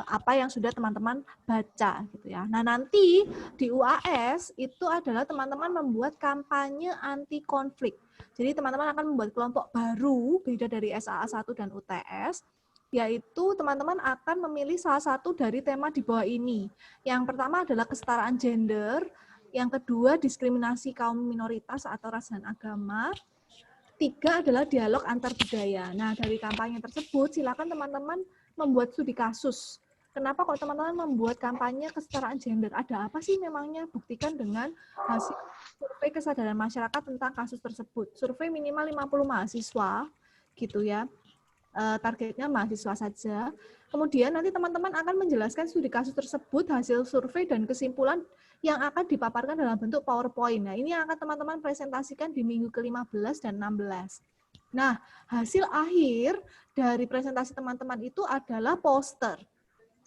apa yang sudah teman-teman baca gitu ya. Nah, nanti di UAS itu adalah teman-teman membuat kampanye anti konflik. Jadi teman-teman akan membuat kelompok baru beda dari SAA 1 dan UTS, yaitu teman-teman akan memilih salah satu dari tema di bawah ini. Yang pertama adalah kesetaraan gender, yang kedua diskriminasi kaum minoritas atau ras dan agama, 3 adalah dialog antar budaya. Nah, dari kampanye tersebut silakan teman-teman membuat studi kasus. Kenapa kok teman-teman membuat kampanye kesetaraan gender? Ada apa sih memangnya? Buktikan dengan hasil survei kesadaran masyarakat tentang kasus tersebut. Survei minimal 50 mahasiswa, gitu ya. Targetnya mahasiswa saja. Kemudian nanti teman-teman akan menjelaskan studi kasus tersebut, hasil survei dan kesimpulan yang akan dipaparkan dalam bentuk PowerPoint. Nah, ini yang akan teman-teman presentasikan di minggu ke-15 dan 16. Nah, hasil akhir dari presentasi teman-teman itu adalah poster.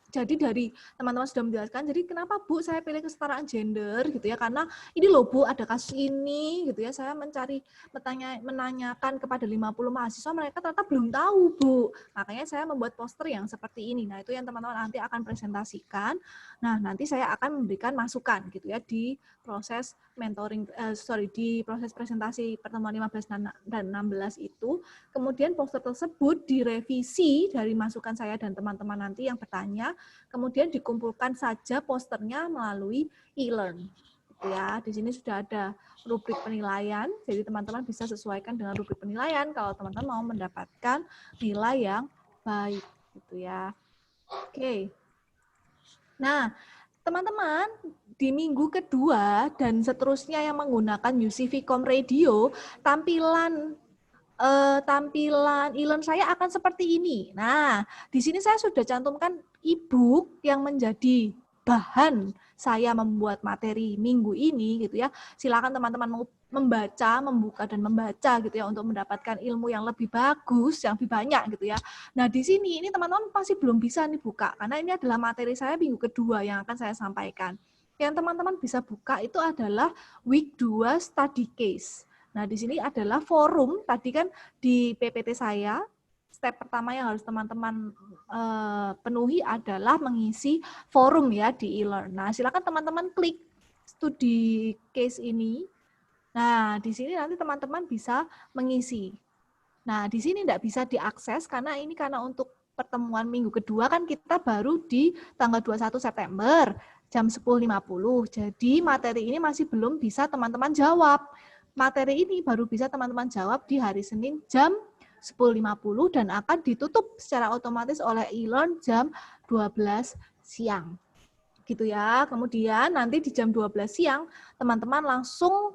Jadi dari teman-teman sudah menjelaskan, jadi kenapa Bu saya pilih kesetaraan gender gitu ya, karena ini loh Bu ada kasus ini gitu ya, saya menanyakan kepada 50 mahasiswa, mereka ternyata belum tahu Bu, makanya saya membuat poster yang seperti ini. Nah, itu yang teman-teman nanti akan presentasikan. Nah, nanti saya akan memberikan masukan gitu ya di proses mentoring, di proses presentasi pertemuan 15 dan 16 itu. Kemudian poster tersebut direvisi dari masukan saya dan teman-teman nanti yang bertanya, kemudian dikumpulkan saja posternya melalui e-learn. Ya, di sini sudah ada rubrik penilaian, jadi teman-teman bisa sesuaikan dengan rubrik penilaian kalau teman-teman mau mendapatkan nilai yang baik, gitu ya. Oke. Nah, teman-teman, di minggu kedua dan seterusnya yang menggunakan UC-Vcom Radio, tampilan e-learn saya akan seperti ini. Nah, di sini saya sudah cantumkan e-book yang menjadi bahan saya membuat materi minggu ini gitu ya. Silakan teman-teman membuka dan membaca gitu ya untuk mendapatkan ilmu yang lebih bagus, yang lebih banyak gitu ya. Nah, di sini ini teman-teman pasti belum bisa nih buka karena ini adalah materi saya minggu kedua yang akan saya sampaikan. Yang teman-teman bisa buka itu adalah week 2 study case. Nah, di sini adalah forum, tadi kan di PPT saya, step pertama yang harus teman-teman penuhi adalah mengisi forum ya di e-learn. Nah, silakan teman-teman klik studi case ini. Nah, di sini nanti teman-teman bisa mengisi. Nah, di sini tidak bisa diakses karena untuk pertemuan minggu kedua kan kita baru di tanggal 21 September jam 10.50. Jadi materi ini masih belum bisa teman-teman jawab. Materi ini baru bisa teman-teman jawab di hari Senin jam 10.50 dan akan ditutup secara otomatis oleh e-learn jam 12 siang. Gitu ya. Kemudian nanti di jam 12 siang teman-teman langsung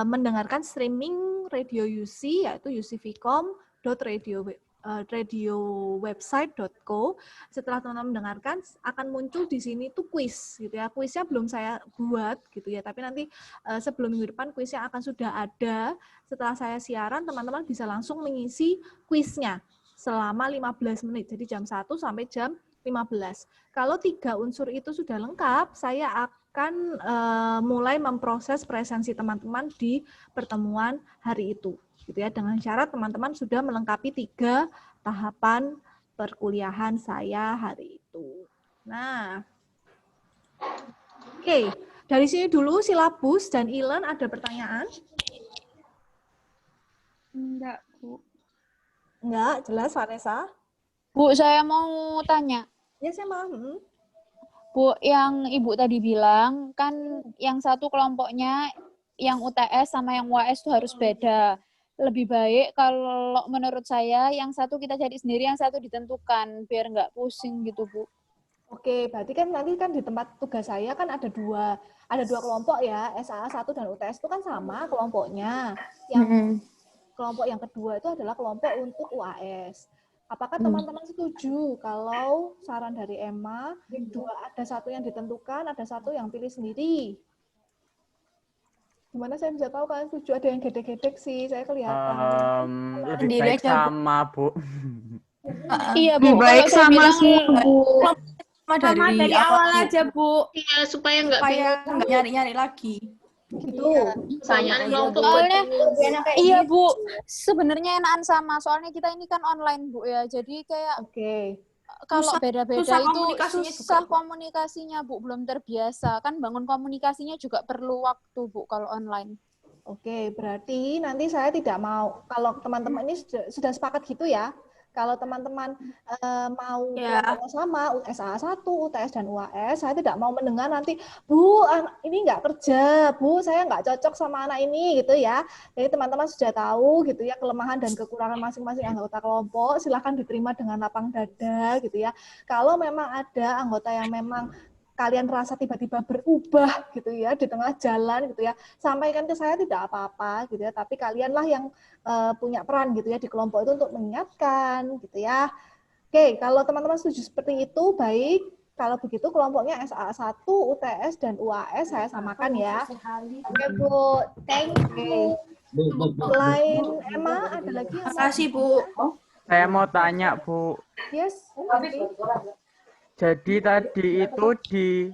mendengarkan streaming radio UC yaitu ucvcom.radiowebsite.co. Setelah teman-teman mendengarkan akan muncul di sini tuh kuis gitu ya. Kuisnya belum saya buat gitu ya, tapi nanti sebelum minggu depan kuisnya akan sudah ada. Setelah saya siaran teman-teman bisa langsung mengisi kuisnya selama 15 menit. Jadi jam 1 sampai jam 15. Kalau 3 unsur itu sudah lengkap, saya akan mulai memproses presensi teman-teman di pertemuan hari itu. Gitu ya, dengan syarat teman-teman sudah melengkapi 3 tahapan perkuliahan saya hari itu. Nah, oke. Dari sini dulu silabus dan e-learn ada pertanyaan? Enggak, Bu. Enggak, jelas Vanessa. Bu, saya mau tanya. Ya, saya mau. Bu, yang Ibu tadi bilang, kan yang satu kelompoknya, yang UTS sama yang UAS itu harus beda. Lebih baik kalau menurut saya, yang satu kita cari sendiri, yang satu ditentukan, biar nggak pusing gitu, Bu. Oke, berarti kan nanti kan di tempat tugas saya kan ada dua kelompok ya, SAA 1 dan UTS itu kan sama kelompoknya. Yang kelompok yang kedua itu adalah kelompok untuk UAS. Apakah teman-teman setuju kalau saran dari Emma, ada satu yang ditentukan, ada satu yang pilih sendiri? Gimana saya bisa tahu kalian setuju? Ada yang gede-gede sih, saya kelihatan. Lebih Sendiri baik aja, Bu. sama, Bu. Iya, Bu. Lebih baik Kalau saya sama bilang, semua, Bu. Sama dari awal aja, Bu. Iya, supaya nggak Supaya bingung. nggak nyari-nyari lagi. Gitu. Sayang kelompok Soalnya, iya gitu. Bu, sebenarnya enakan sama. Soalnya kita ini kan online Bu ya, jadi kayak Oke. kalau Susah- beda-beda susah itu komunikasinya juga, susah Bu. komunikasinya Bu, belum terbiasa. Kan bangun komunikasinya juga perlu waktu Bu kalau online. Oke, berarti nanti saya tidak mau, kalau teman-teman ini sudah sepakat gitu ya, kalau teman-teman mau kelompoknya sama, SAA 1, UTS, dan UAS, saya tidak mau mendengar nanti, Bu, ini nggak kerja, Bu, saya nggak cocok sama anak ini, gitu ya. Jadi teman-teman sudah tahu gitu ya, kelemahan dan kekurangan masing-masing anggota kelompok, silahkan diterima dengan lapang dada, gitu ya. Kalau memang ada anggota yang memang kalian rasa tiba-tiba berubah gitu ya di tengah jalan gitu ya, sampaikan ke saya, tidak apa-apa gitu ya, tapi kalianlah yang punya peran gitu ya di kelompok itu untuk mengingatkan gitu ya. Oke, kalau teman-teman setuju seperti itu, baik. Kalau begitu kelompoknya SAA 1, UTS, dan UAS saya samakan ya. Oke Bu, thank you. Selain Emma, ada lagi yang mau? Makasih, Bu. Saya mau tanya, Bu. Yes. Jadi tadi itu di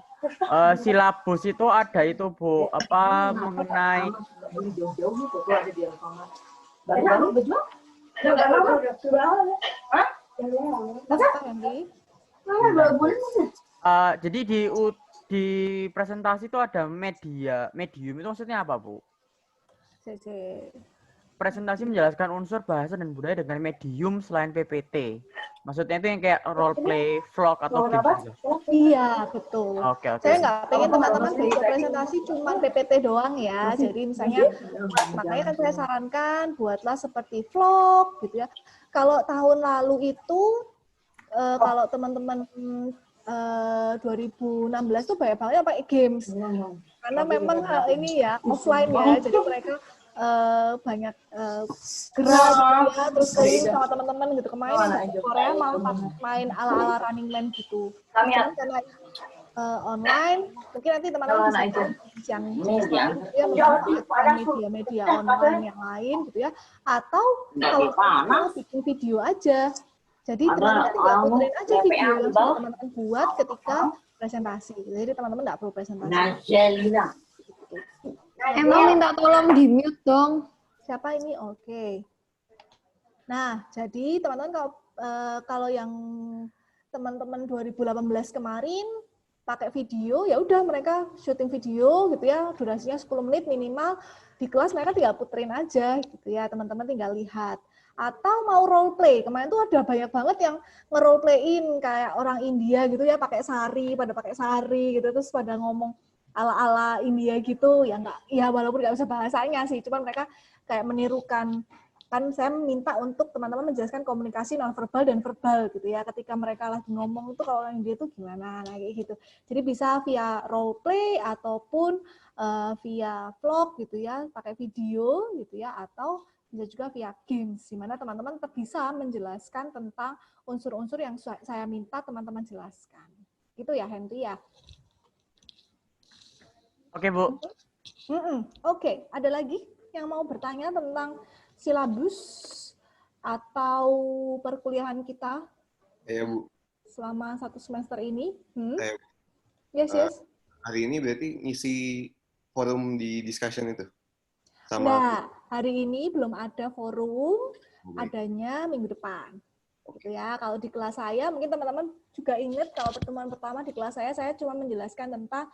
silabus itu ada itu, Bu, apa mengenai jadi di presentasi itu ada medium itu maksudnya apa, Bu? Presentasi menjelaskan unsur bahasa dan budaya dengan medium selain PPT. Maksudnya itu yang kayak role play, vlog atau games gitu. Iya, betul. Oke. Saya nggak pengen teman-teman ikut presentasi cuma PPT doang ya. Jadi misalnya, makanya kan saya sarankan buatlah seperti vlog gitu ya. Kalau tahun lalu itu, kalau teman-teman 2016 tuh banyak banget yang pakai games. Karena memang hal ini ya offline ya, jadi mereka banyak gerak gitu ya, terus keliling sama teman-teman gitu. Kemarin di Korea malah main ala-ala Running Man gitu. Cuman karena online, mungkin nanti teman-teman bisa yang media-media online yang lain gitu ya. Atau kalau mau bikin video aja. Jadi teman-teman tinggal puterin aja video yang sudah teman-teman buat ketika presentasi. Jadi teman-teman nggak perlu presentasi. Emang minta tolong di-mute dong. Siapa ini? Oke. Nah, jadi teman-teman kalau yang teman-teman 2018 kemarin pakai video, ya udah mereka syuting video gitu ya, durasinya 10 menit minimal. Di kelas mereka tinggal puterin aja gitu ya, teman-teman tinggal lihat. Atau mau role play, kemarin tuh ada banyak banget yang nge-role playin kayak orang India gitu ya, pakai sari gitu, terus pada ngomong ala-ala India gitu, ya nggak, ya walaupun nggak bisa bahasanya sih, cuman mereka kayak menirukan. Kan saya minta untuk teman-teman menjelaskan komunikasi nonverbal dan verbal gitu ya, ketika mereka lagi ngomong itu kalau orang India itu gimana, nah kayak gitu. Jadi bisa via role play ataupun via vlog gitu ya, pakai video gitu ya, atau bisa juga via games, di mana teman-teman tetap bisa menjelaskan tentang unsur-unsur yang saya minta teman-teman jelaskan. Gitu ya, Henry ya. Oke, Bu. Oke, ada lagi yang mau bertanya tentang silabus atau perkuliahan kita Bu. selama 1 semester ini? Yes. Hari ini berarti ngisi forum di discussion itu? Sama. Nah, hari ini belum ada forum, adanya minggu depan. Gitu ya. Kalau di kelas saya, mungkin teman-teman juga ingat kalau pertemuan pertama di kelas saya cuma menjelaskan tentang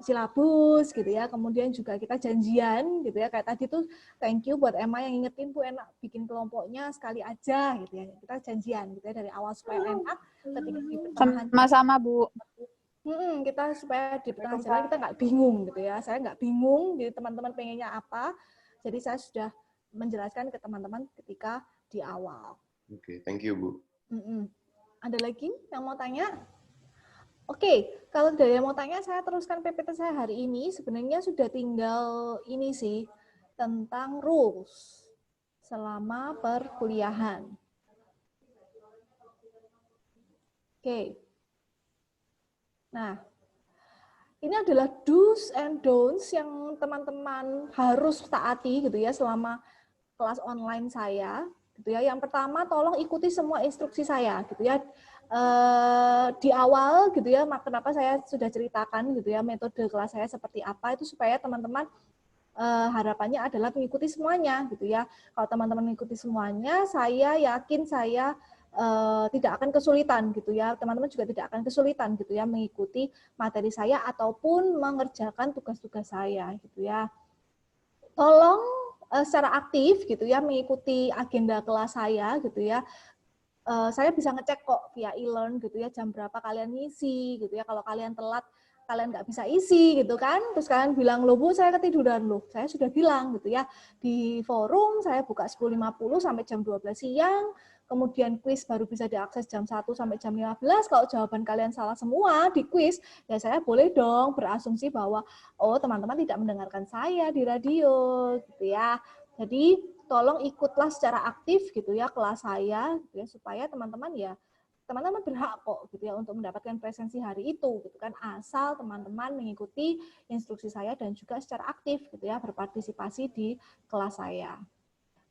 silabus gitu ya, kemudian juga kita janjian gitu ya, kayak tadi tuh thank you buat Emma yang ingetin, Bu, enak bikin kelompoknya sekali aja gitu ya, kita janjian gitu ya dari awal supaya enak ketika di pertengahan Sama-sama Bu. kita supaya di pertengahan jalan kita nggak bingung gitu ya, saya nggak bingung, jadi teman-teman pengennya apa, jadi saya sudah menjelaskan ke teman-teman ketika di awal. Oke, thank you, Bu. Ada lagi yang mau tanya? Oke, kalau dari yang mau tanya, saya teruskan PPT saya hari ini. Sebenarnya sudah tinggal ini sih, tentang rules selama perkuliahan. Oke. Nah, ini adalah do's and don'ts yang teman-teman harus taati gitu ya selama kelas online saya. Gitu ya. Yang pertama, tolong ikuti semua instruksi saya gitu ya. Di awal gitu ya, kenapa saya sudah ceritakan gitu ya metode kelas saya seperti apa itu supaya teman-teman harapannya adalah mengikuti semuanya gitu ya. Kalau teman-teman mengikuti semuanya, saya yakin saya tidak akan kesulitan gitu ya. Teman-teman juga tidak akan kesulitan gitu ya mengikuti materi saya ataupun mengerjakan tugas-tugas saya gitu ya. Tolong secara aktif gitu ya mengikuti agenda kelas saya gitu ya. Saya bisa ngecek kok via e-learn gitu ya jam berapa kalian ngisi gitu ya. Kalau kalian telat kalian nggak bisa isi gitu kan, terus kalian bilang, loh Bu, saya ketiduran loh. Saya sudah bilang gitu ya, di forum saya buka 10.50 sampai jam 12 siang, kemudian kuis baru bisa diakses jam 1 sampai jam 15, kalau jawaban kalian salah semua di kuis, ya saya boleh dong berasumsi bahwa, oh teman-teman tidak mendengarkan saya di radio gitu ya. Jadi tolong ikutlah secara aktif gitu ya kelas saya, gitu ya, supaya teman-teman berhak kok gitu ya untuk mendapatkan presensi hari itu gitu kan, asal teman-teman mengikuti instruksi saya dan juga secara aktif gitu ya berpartisipasi di kelas saya.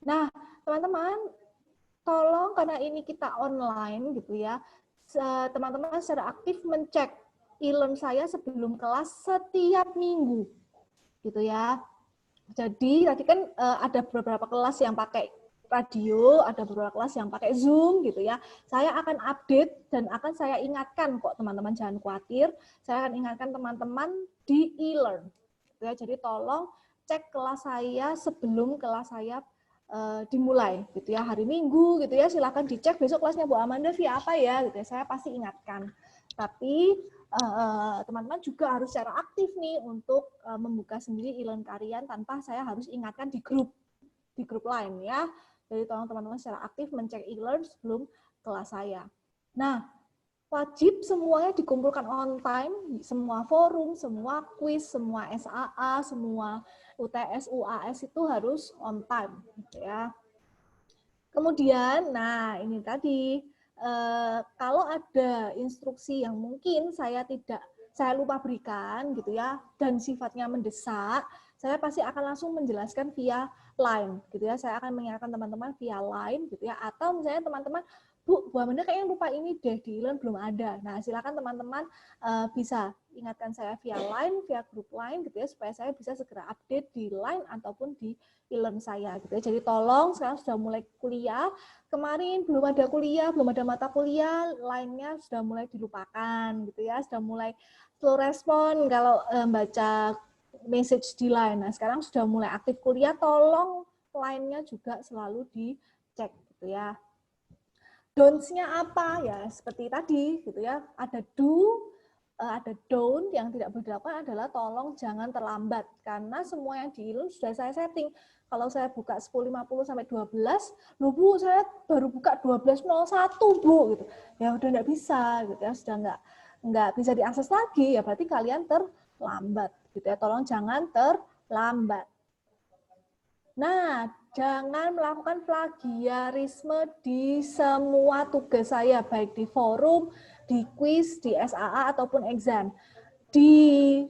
Nah, teman-teman tolong karena ini kita online gitu ya, teman-teman secara aktif mencek e-learn saya sebelum kelas setiap minggu gitu ya. Jadi tadi kan ada beberapa kelas yang pakai radio, ada beberapa kelas yang pakai Zoom gitu ya. Saya akan update dan akan saya ingatkan kok teman-teman, jangan khawatir. Saya akan ingatkan teman-teman di e-learn. Gitu ya. Jadi tolong cek kelas saya sebelum kelas saya dimulai gitu ya. Hari Minggu gitu ya, silakan dicek besok kelasnya Bu Amanda via apa ya gitu ya. Saya pasti ingatkan. Tapi teman-teman juga harus secara aktif nih untuk membuka sendiri e-learn kalian tanpa saya harus ingatkan di grup lain ya. Jadi tolong teman-teman secara aktif mencek e-learn sebelum kelas saya. Nah, wajib semuanya dikumpulkan on time, semua forum, semua quiz, semua SAA, semua UTS, UAS itu harus on time gitu ya. Kemudian, nah ini tadi kalau ada instruksi yang mungkin saya lupa berikan gitu ya dan sifatnya mendesak, saya pasti akan langsung menjelaskan via line gitu ya. Saya akan mengingatkan teman-teman via line gitu ya, atau misalnya teman-teman, Bu Amanda kayaknya lupa ini deh di e-learn belum ada. Nah, silakan teman-teman bisa ingatkan saya via line, via grup line gitu ya, supaya saya bisa segera update di line ataupun di e-learn saya gitu ya. Jadi tolong sekarang sudah mulai kuliah, kemarin belum ada kuliah, belum ada mata kuliah, line-nya sudah mulai dilupakan gitu ya, sudah mulai slow respon kalau baca message di line. Nah, sekarang sudah mulai aktif kuliah, tolong line-nya juga selalu dicek gitu ya. Don'ts-nya apa ya? Seperti tadi gitu ya. Ada do, ada don't. Yang tidak boleh dilakukan adalah tolong jangan terlambat karena semua yang di e-learn sudah saya setting. Kalau saya buka 10.50 sampai 12, loh Bu, saya baru buka 12.01 Bu gitu. Ya udah nggak bisa gitu ya, sudah nggak bisa diakses lagi ya berarti kalian terlambat gitu ya. Tolong jangan terlambat. Nah, jangan melakukan plagiarisme di semua tugas saya, baik di forum, di quiz, di SAA, ataupun exam. Di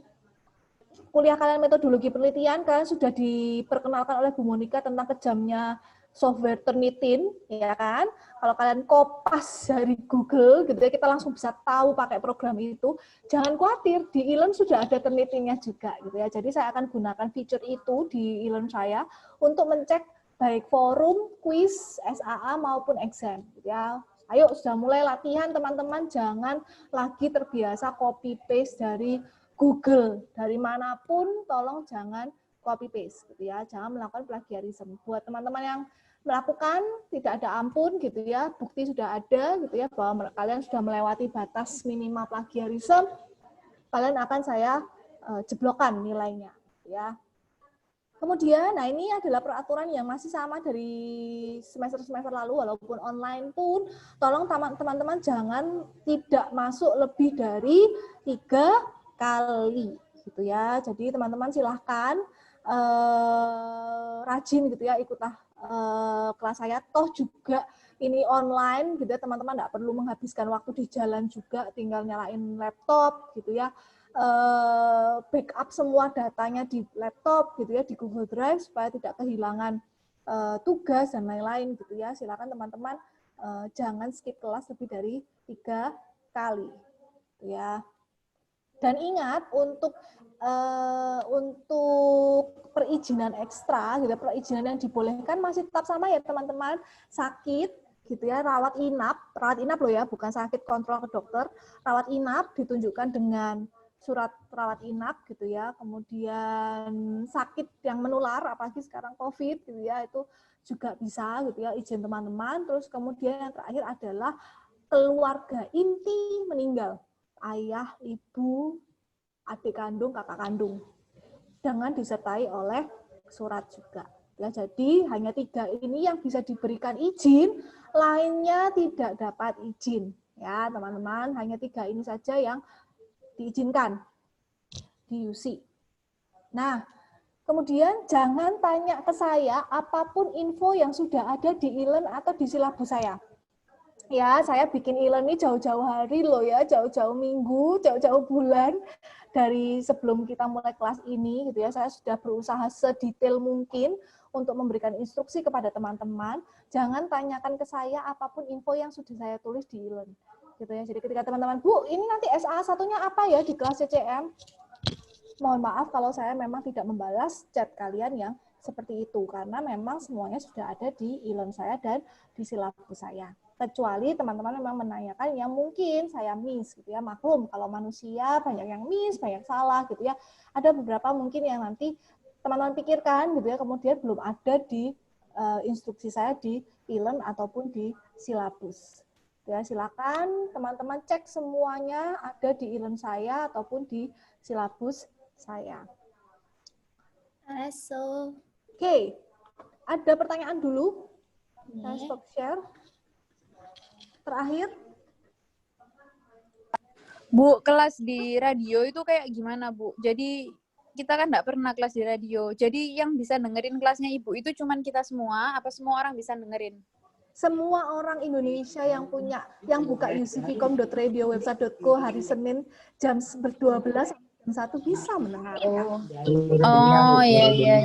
kuliah kalian metodologi penelitian, kalian sudah diperkenalkan oleh Bu Monika tentang kejamnya software Turnitin, ya kan? Kalau kalian kopas dari Google, gitu ya, kita langsung bisa tahu pakai program itu. Jangan khawatir, di e-learn sudah ada Turnitinnya juga, gitu ya. Jadi saya akan gunakan fitur itu di e-learn saya untuk mencek baik forum, quiz, SAA maupun exam, gitu ya. Ayo sudah mulai latihan teman-teman, jangan lagi terbiasa copy paste dari Google, dari manapun, tolong jangan copy paste gitu ya, jangan melakukan plagiarisme. Buat teman-teman yang melakukan tidak ada ampun gitu ya, bukti sudah ada gitu ya bahwa kalian sudah melewati batas minimal plagiarisme, kalian akan saya jeblokkan nilainya gitu ya. Kemudian, nah ini adalah peraturan yang masih sama dari semester-semester lalu, walaupun online pun, tolong teman-teman jangan tidak masuk lebih dari 3 kali, gitu ya. Jadi teman-teman silahkan rajin gitu ya ikutlah kelas saya, toh juga ini online gitu ya, teman-teman nggak perlu menghabiskan waktu di jalan juga, tinggal nyalain laptop gitu ya. Backup semua datanya di laptop gitu ya, di Google Drive supaya tidak kehilangan tugas dan lain-lain gitu ya. Silakan teman-teman jangan skip kelas lebih dari 3 kali gitu ya. Dan ingat untuk perizinan ekstra gitu, perizinan yang dibolehkan masih tetap sama ya teman-teman. Sakit gitu ya, rawat inap loh ya, bukan sakit kontrol ke dokter. Rawat inap ditunjukkan dengan surat rawat inap gitu ya, kemudian sakit yang menular, apalagi sekarang COVID gitu ya, itu juga bisa gitu ya, izin teman-teman. Terus kemudian yang terakhir adalah keluarga inti meninggal, ayah, ibu, adik kandung, kakak kandung, dengan disertai oleh surat juga. Ya, jadi hanya 3 ini yang bisa diberikan izin, lainnya tidak dapat izin. Ya, teman-teman, hanya 3 ini saja yang diizinkan di UC. Nah, kemudian jangan tanya ke saya apapun info yang sudah ada di e-learn atau di silabus saya. Ya, saya bikin e-learn ini jauh-jauh hari loh ya, jauh-jauh minggu, jauh-jauh bulan dari sebelum kita mulai kelas ini gitu ya. Saya sudah berusaha sedetail mungkin untuk memberikan instruksi kepada teman-teman. Jangan tanyakan ke saya apapun info yang sudah saya tulis di e-learn. Gitu ya. Jadi ketika teman-teman, Bu, ini nanti SA satunya apa ya di kelas CCM? Mohon maaf kalau saya memang tidak membalas chat kalian yang seperti itu, karena memang semuanya sudah ada di e-learn saya dan di silabus saya. Kecuali teman-teman memang menanyakan yang mungkin saya miss gitu ya, maklum kalau manusia banyak yang miss, banyak salah gitu ya. Ada beberapa mungkin yang nanti teman-teman pikirkan gitu ya, kemudian belum ada di instruksi saya di e-learn ataupun di silabus. Ya, silakan teman-teman cek semuanya ada di e-learn saya ataupun di silabus saya. Oke, ada pertanyaan dulu? Saya stop share. Terakhir. Bu, kelas di radio itu kayak gimana, Bu? Jadi kita kan nggak pernah kelas di radio. Jadi yang bisa dengerin kelasnya Ibu itu cuman kita semua, apa semua orang bisa dengerin? Semua orang Indonesia yang buka ucvcom.radio website.co hari Senin jam 12 jam 1 bisa mendengarkan. Oh iya.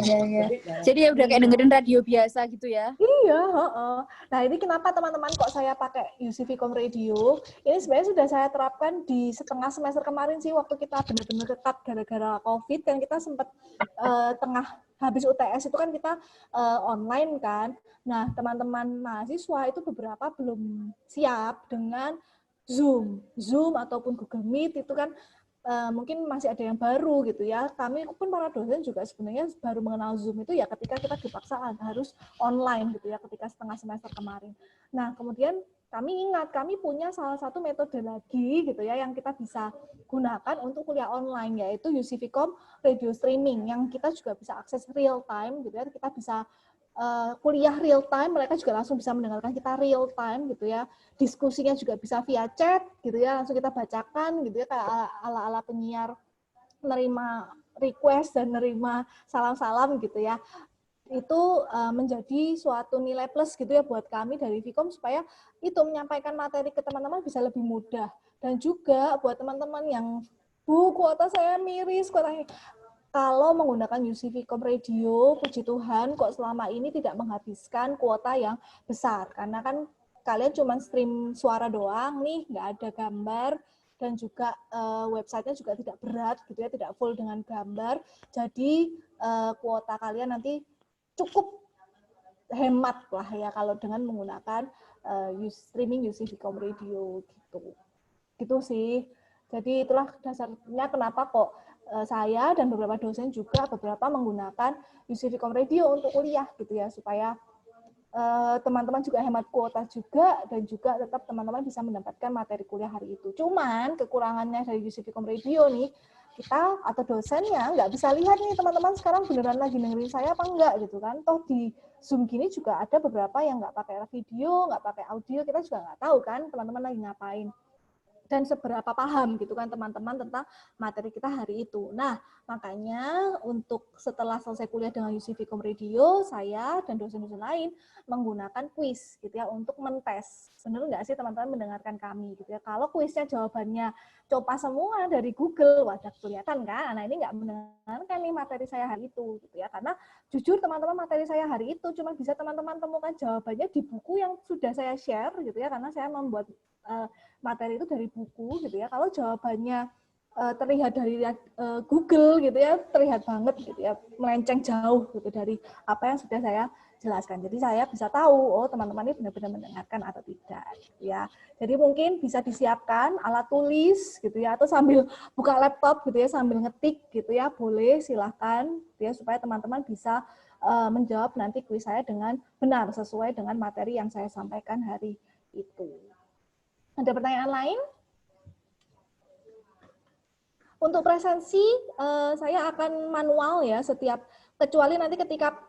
Jadi ya udah kayak dengerin radio biasa gitu ya? Iya. Nah ini kenapa teman-teman kok saya pakai UCVcom Radio? Ini sebenarnya sudah saya terapkan di setengah semester kemarin sih, waktu kita benar-benar ketat gara-gara COVID, kan kita sempat tengah habis UTS itu kan kita online kan. Nah teman-teman mahasiswa itu beberapa belum siap dengan Zoom ataupun Google Meet, itu kan mungkin masih ada yang baru gitu ya. Kami pun para dosen juga sebenarnya baru mengenal Zoom itu ya ketika kita dipaksa harus online gitu ya, ketika setengah semester kemarin. Nah, kemudian kami ingat, kami punya salah satu metode lagi gitu ya yang kita bisa gunakan untuk kuliah online, yaitu UCVcom Radio Streaming, yang kita juga bisa akses real time gitu ya. Kita bisa kuliah real time, mereka juga langsung bisa mendengarkan kita real time gitu ya. Diskusinya juga bisa via chat gitu ya, langsung kita bacakan gitu ya, kayak ala-ala penyiar menerima request dan menerima salam-salam gitu ya. Itu menjadi suatu nilai plus gitu ya buat kami dari Vcom, supaya itu menyampaikan materi ke teman-teman bisa lebih mudah. Dan juga buat teman-teman yang, Bu, kuota saya miris, kuotanya. Kalau menggunakan UCVcom Radio, puji Tuhan kok selama ini tidak menghabiskan kuota yang besar. Karena kan kalian cuma stream suara doang nih, nggak ada gambar, dan juga websitenya juga tidak berat gitu ya, tidak full dengan gambar. Jadi kuota kalian nanti cukup hemat lah ya kalau dengan menggunakan streaming UCVcom Radio gitu. Gitu sih. Jadi itulah dasarnya kenapa kok saya dan beberapa dosen juga beberapa menggunakan UCVcom Radio untuk kuliah gitu ya, supaya teman-teman juga hemat kuota juga, dan juga tetap teman-teman bisa mendapatkan materi kuliah hari itu. Cuman kekurangannya dari UCVcom Radio nih, kita atau dosennya nggak bisa lihat nih teman-teman sekarang beneran lagi dengerin saya apa enggak gitu kan. Toh di Zoom gini juga ada beberapa yang nggak pakai video, nggak pakai audio, kita juga nggak tahu kan teman-teman lagi ngapain. Dan seberapa paham gitu kan teman-teman tentang materi kita hari itu. Nah, makanya untuk setelah selesai kuliah dengan UC-Vcom Radio, saya dan dosen-dosen lain menggunakan kuis gitu ya untuk mentes. Benar nggak sih teman-teman mendengarkan kami gitu ya. Kalau kuisnya jawabannya coba semua dari Google, wadah kelihatan kan. Nah, ini nggak mendengarkan nih materi saya hari itu gitu ya. Karena jujur teman-teman materi saya hari itu cuma bisa teman-teman temukan jawabannya di buku yang sudah saya share gitu ya. Karena saya membuat materi itu dari buku gitu ya. Kalau jawabannya terlihat dari Google gitu ya, terlihat banget gitu ya, melenceng jauh gitu dari apa yang sudah saya jelaskan. Jadi saya bisa tahu oh teman-teman ini benar-benar mendengarkan atau tidak gitu ya. Jadi mungkin bisa disiapkan alat tulis gitu ya, atau sambil buka laptop gitu ya, sambil ngetik gitu ya, boleh silahkan gitu ya, supaya teman-teman bisa menjawab nanti kuis saya dengan benar sesuai dengan materi yang saya sampaikan hari itu. Ada pertanyaan lain? Untuk presensi, saya akan manual ya setiap, kecuali nanti ketika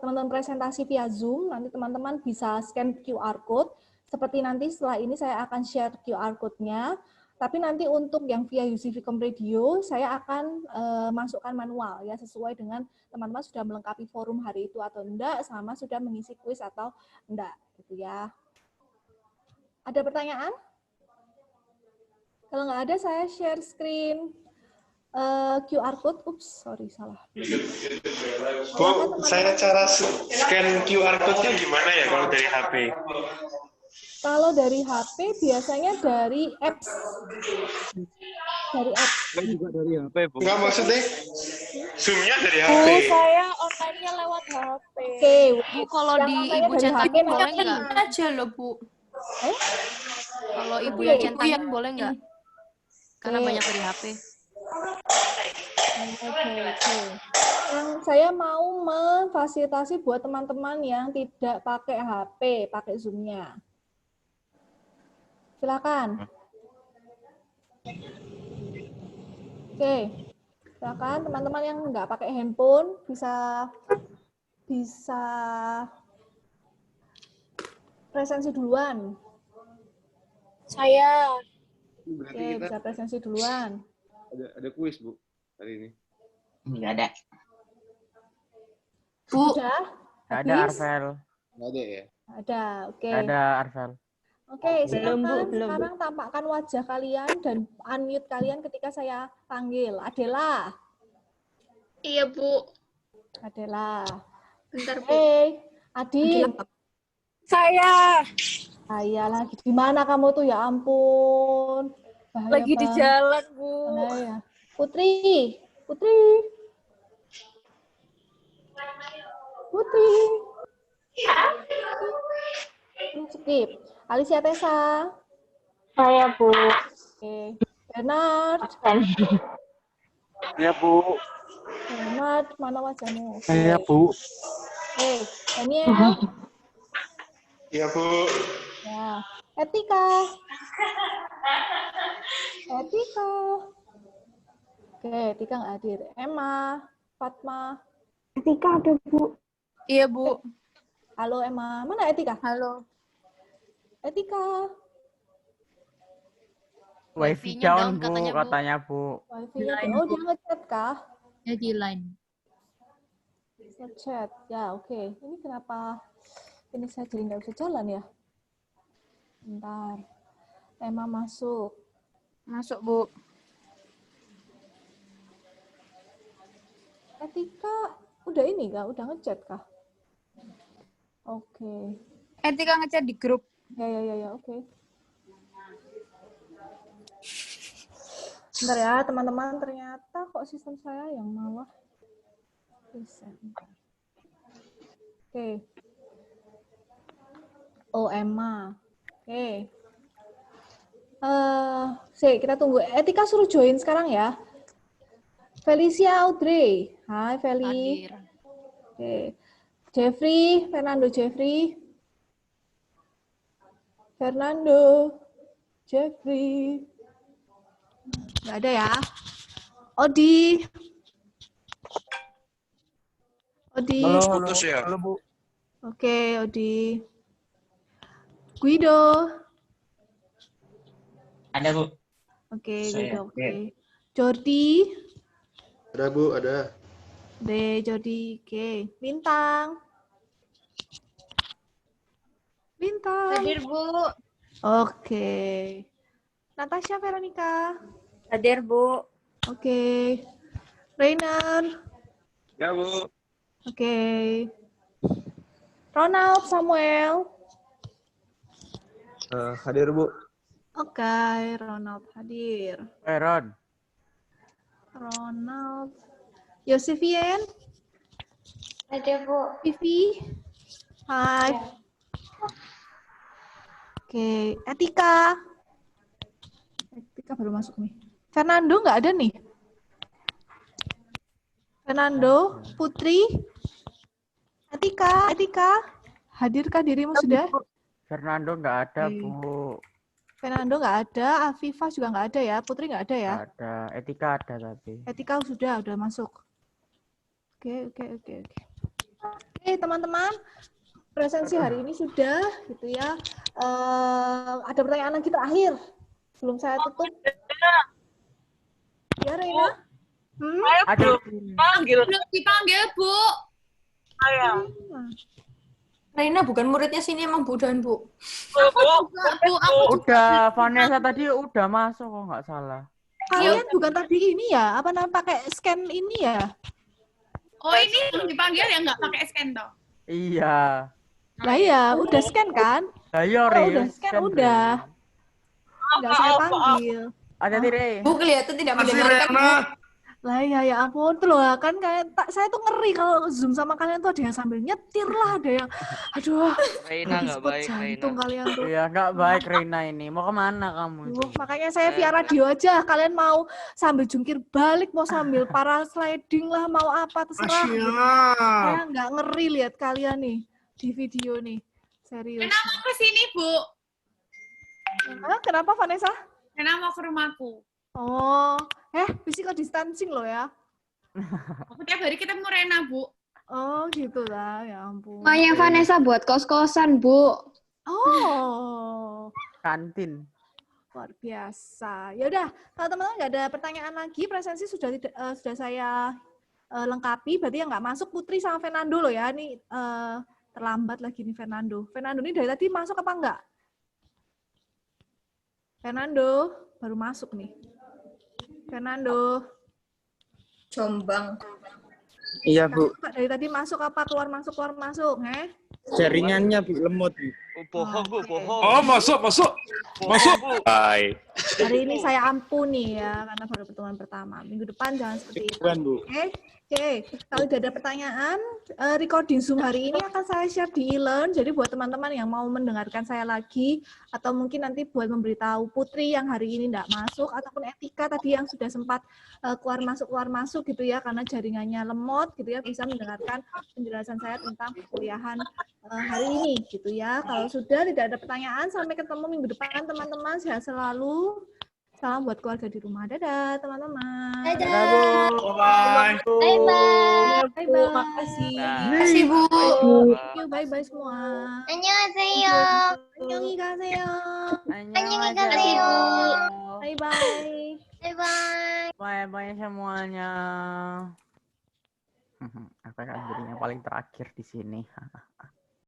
teman-teman presentasi via Zoom, nanti teman-teman bisa scan QR code, seperti nanti setelah ini saya akan share QR code-nya, tapi nanti untuk yang via UC-Vcom Radio, saya akan masukkan manual ya, sesuai dengan teman-teman sudah melengkapi forum hari itu atau enggak, sama sudah mengisi kuis atau enggak, gitu ya. Ada pertanyaan? Kalau nggak ada, saya share screen QR code. Ups, sorry, salah. Bu, saya cara scan QR code-nya gimana ya kalau dari HP? Kalau dari HP, biasanya dari apps. Dari apps. Juga dari HP, Bu. Enggak, maksudnya Zoom-nya dari HP. Bu, saya online-nya lewat HP. Oke, Bu, kalau di Ibu centangin boleh nggak? Aja loh, Bu. Kalau Ibu yang centangin boleh nggak? Karena banyak dari HP. Oke. Yang saya mau memfasilitasi buat teman-teman yang tidak pakai HP, pakai Zoom-nya. Silakan. Oke. Silakan teman-teman yang nggak pakai handphone bisa presensi duluan. Saya. Oke, bisa presensi duluan. Ada kuis, Bu, hari ini. Nggak ada. Bu. Sudah? Nggak ada, Arvel. Nggak ada ya? Ada, oke. Nggak ada, Arvel. Oke, silakan sekarang tampakkan wajah kalian dan unmute kalian ketika saya panggil. Adela. Iya, Bu. Adela. Bentar, Bu. Hey, Adin. Saya. Saya lagi di mana kamu tuh, ya ampun. Bahaya Lagi di jalan, Bu. Ya. Putri. Skip. Alicia Tessa. Saya, Bu. Oke. Bernard. Iya, Bu. Bernard, mana wajahmu? Iya, Bu. Daniel. Iya, Bu. Ya. Etika. Oke, Etika nggak hadir. Emma, Fatma. Etika ada, Bu. Iya, Bu. Halo, Emma. Mana Etika? Halo. Etika. Wifi down, Bu, katanya, Bu. Wifi-nya oh, dia ngechat kah? Ya, di line. Ngechat. Ya, oke. Ini kenapa ini saya jadi nggak bisa jalan ya? Bentar. Emma masuk. Masuk, Bu. Etika udah ini kah? Udah ngechat kah? Oke. Etika ngechat di grup. Ya, oke. Bentar ya, teman-teman. Ternyata kok sistem saya yang malah. Oke. Oh, Emma. Oke. Kita tunggu. Etika suruh join sekarang ya. Felicia Audrey. Hai, Feli. Oke. Jeffrey, Fernando Jeffrey. Nggak ada ya. Odi. Odi. Halo, Putus ya? halo Bu. Oke, Odi. Guido. Ada, Bu. Oke, Saya. Guido. Oke. Jordi. Ada Bu, ada. Jordi. Oke. Bintang. Bintang. Hadir, Bu. Oke. Natasha Veronica. Hadir, Bu. Oke. Rainer. Ya, Bu. Oke. Ronald Samuel. Hadir, Bu. Oke, Ronald hadir. Ron. Ronald. Yosefien. Hadir, Bu. Vivi. Hai. Oke, Etika. Etika baru masuk nih. Fernando nggak ada nih. Fernando, Putri, Etika, hadirkah dirimu sudah? Fernando nggak ada, Oke. Bu. Fernando nggak ada, Afifah juga nggak ada ya, Putri nggak ada ya. Nggak ada. Etika ada tapi. Etika sudah masuk. Oke. Oke, teman-teman, presensi hari ini sudah, gitu ya. Ada pertanyaan lagi terakhir sebelum saya tutup. Ya, Reina. Ada. Belum dipanggil, Bu. Reina bukan muridnya sini emang Bu dan Bu. Udah, Vanessa tadi udah masuk kok nggak salah. Kalian bukan tadi ini ya? Apa namanya pakai scan ini ya? Oh, ini belum dipanggil ya nggak pakai scan toh? Iya. Lah ya, udah scan kan? Ayo, Oh, Re. udah scan, udah. Nggak saya panggil. Ada Re. Bu kelihatan tidak mendengarkan, Bu. Lah ya ampun, tuh loh kan kayak saya tuh ngeri kalau Zoom sama kalian tuh ada yang sambil nyetir lah, ada yang aduh. Reina nggak baik, jantung kalian tuh. Iya, nggak baik Reina ini. Mau kemana kamu itu? Makanya saya via radio aja. Kalian mau sambil jungkir balik, mau sambil parasliding lah, mau apa terserah. Saya nggak ngeri lihat kalian nih di video nih. Serius. Rena mau ke sini, Bu. Kenapa Vanessa? Rena mau ke rumahku. Oh, physical distancing loh ya. Aku tiap hari ketemu Rena, Bu. Oh, gitu lah, ya ampun. Makanya Vanessa buat kos-kosan, Bu. Oh. Kantin. Luar biasa. Ya udah, kalau teman-teman nggak ada pertanyaan lagi, presensi sudah saya lengkapi. Berarti yang nggak masuk Putri sama Fernando loh ya. Ini terlambat lagi nih Fernando. Fernando ini dari tadi masuk apa enggak? Fernando baru masuk nih. Fernando. Jombang. Iya, Bu. Dari tadi masuk apa keluar masuk? Jaringannya Bu lemot, Bu. Bohong, Bu, bohong. Oh, masuk. Hai. Hari ini saya ampuni ya karena baru pertemuan pertama. Minggu depan jangan seperti itu. Bu. Oke. Kalau tidak ada pertanyaan, recording Zoom hari ini akan saya share di e-learn. Jadi buat teman-teman yang mau mendengarkan saya lagi, atau mungkin nanti buat memberitahu Putri yang hari ini tidak masuk, ataupun Etika tadi yang sudah sempat keluar masuk gitu ya, karena jaringannya lemot gitu ya, bisa mendengarkan penjelasan saya tentang perkuliahan hari ini gitu ya. Kalau sudah tidak ada pertanyaan, sampai ketemu minggu depan teman-teman. Sehat selalu. Salam buat keluarga di rumah. Dadah, teman-teman. Dadah. Bye. Bye-bye. Bye-bye. Makasih. Makasih, Bu. Thank you. Bye-bye semua. Annyeonghaseyo. Annyeonghaseyo. Annyeonghaseyo. Bye-bye. Bye-bye. Bye-bye semuanya. Apa kan jadinya paling terakhir di sini.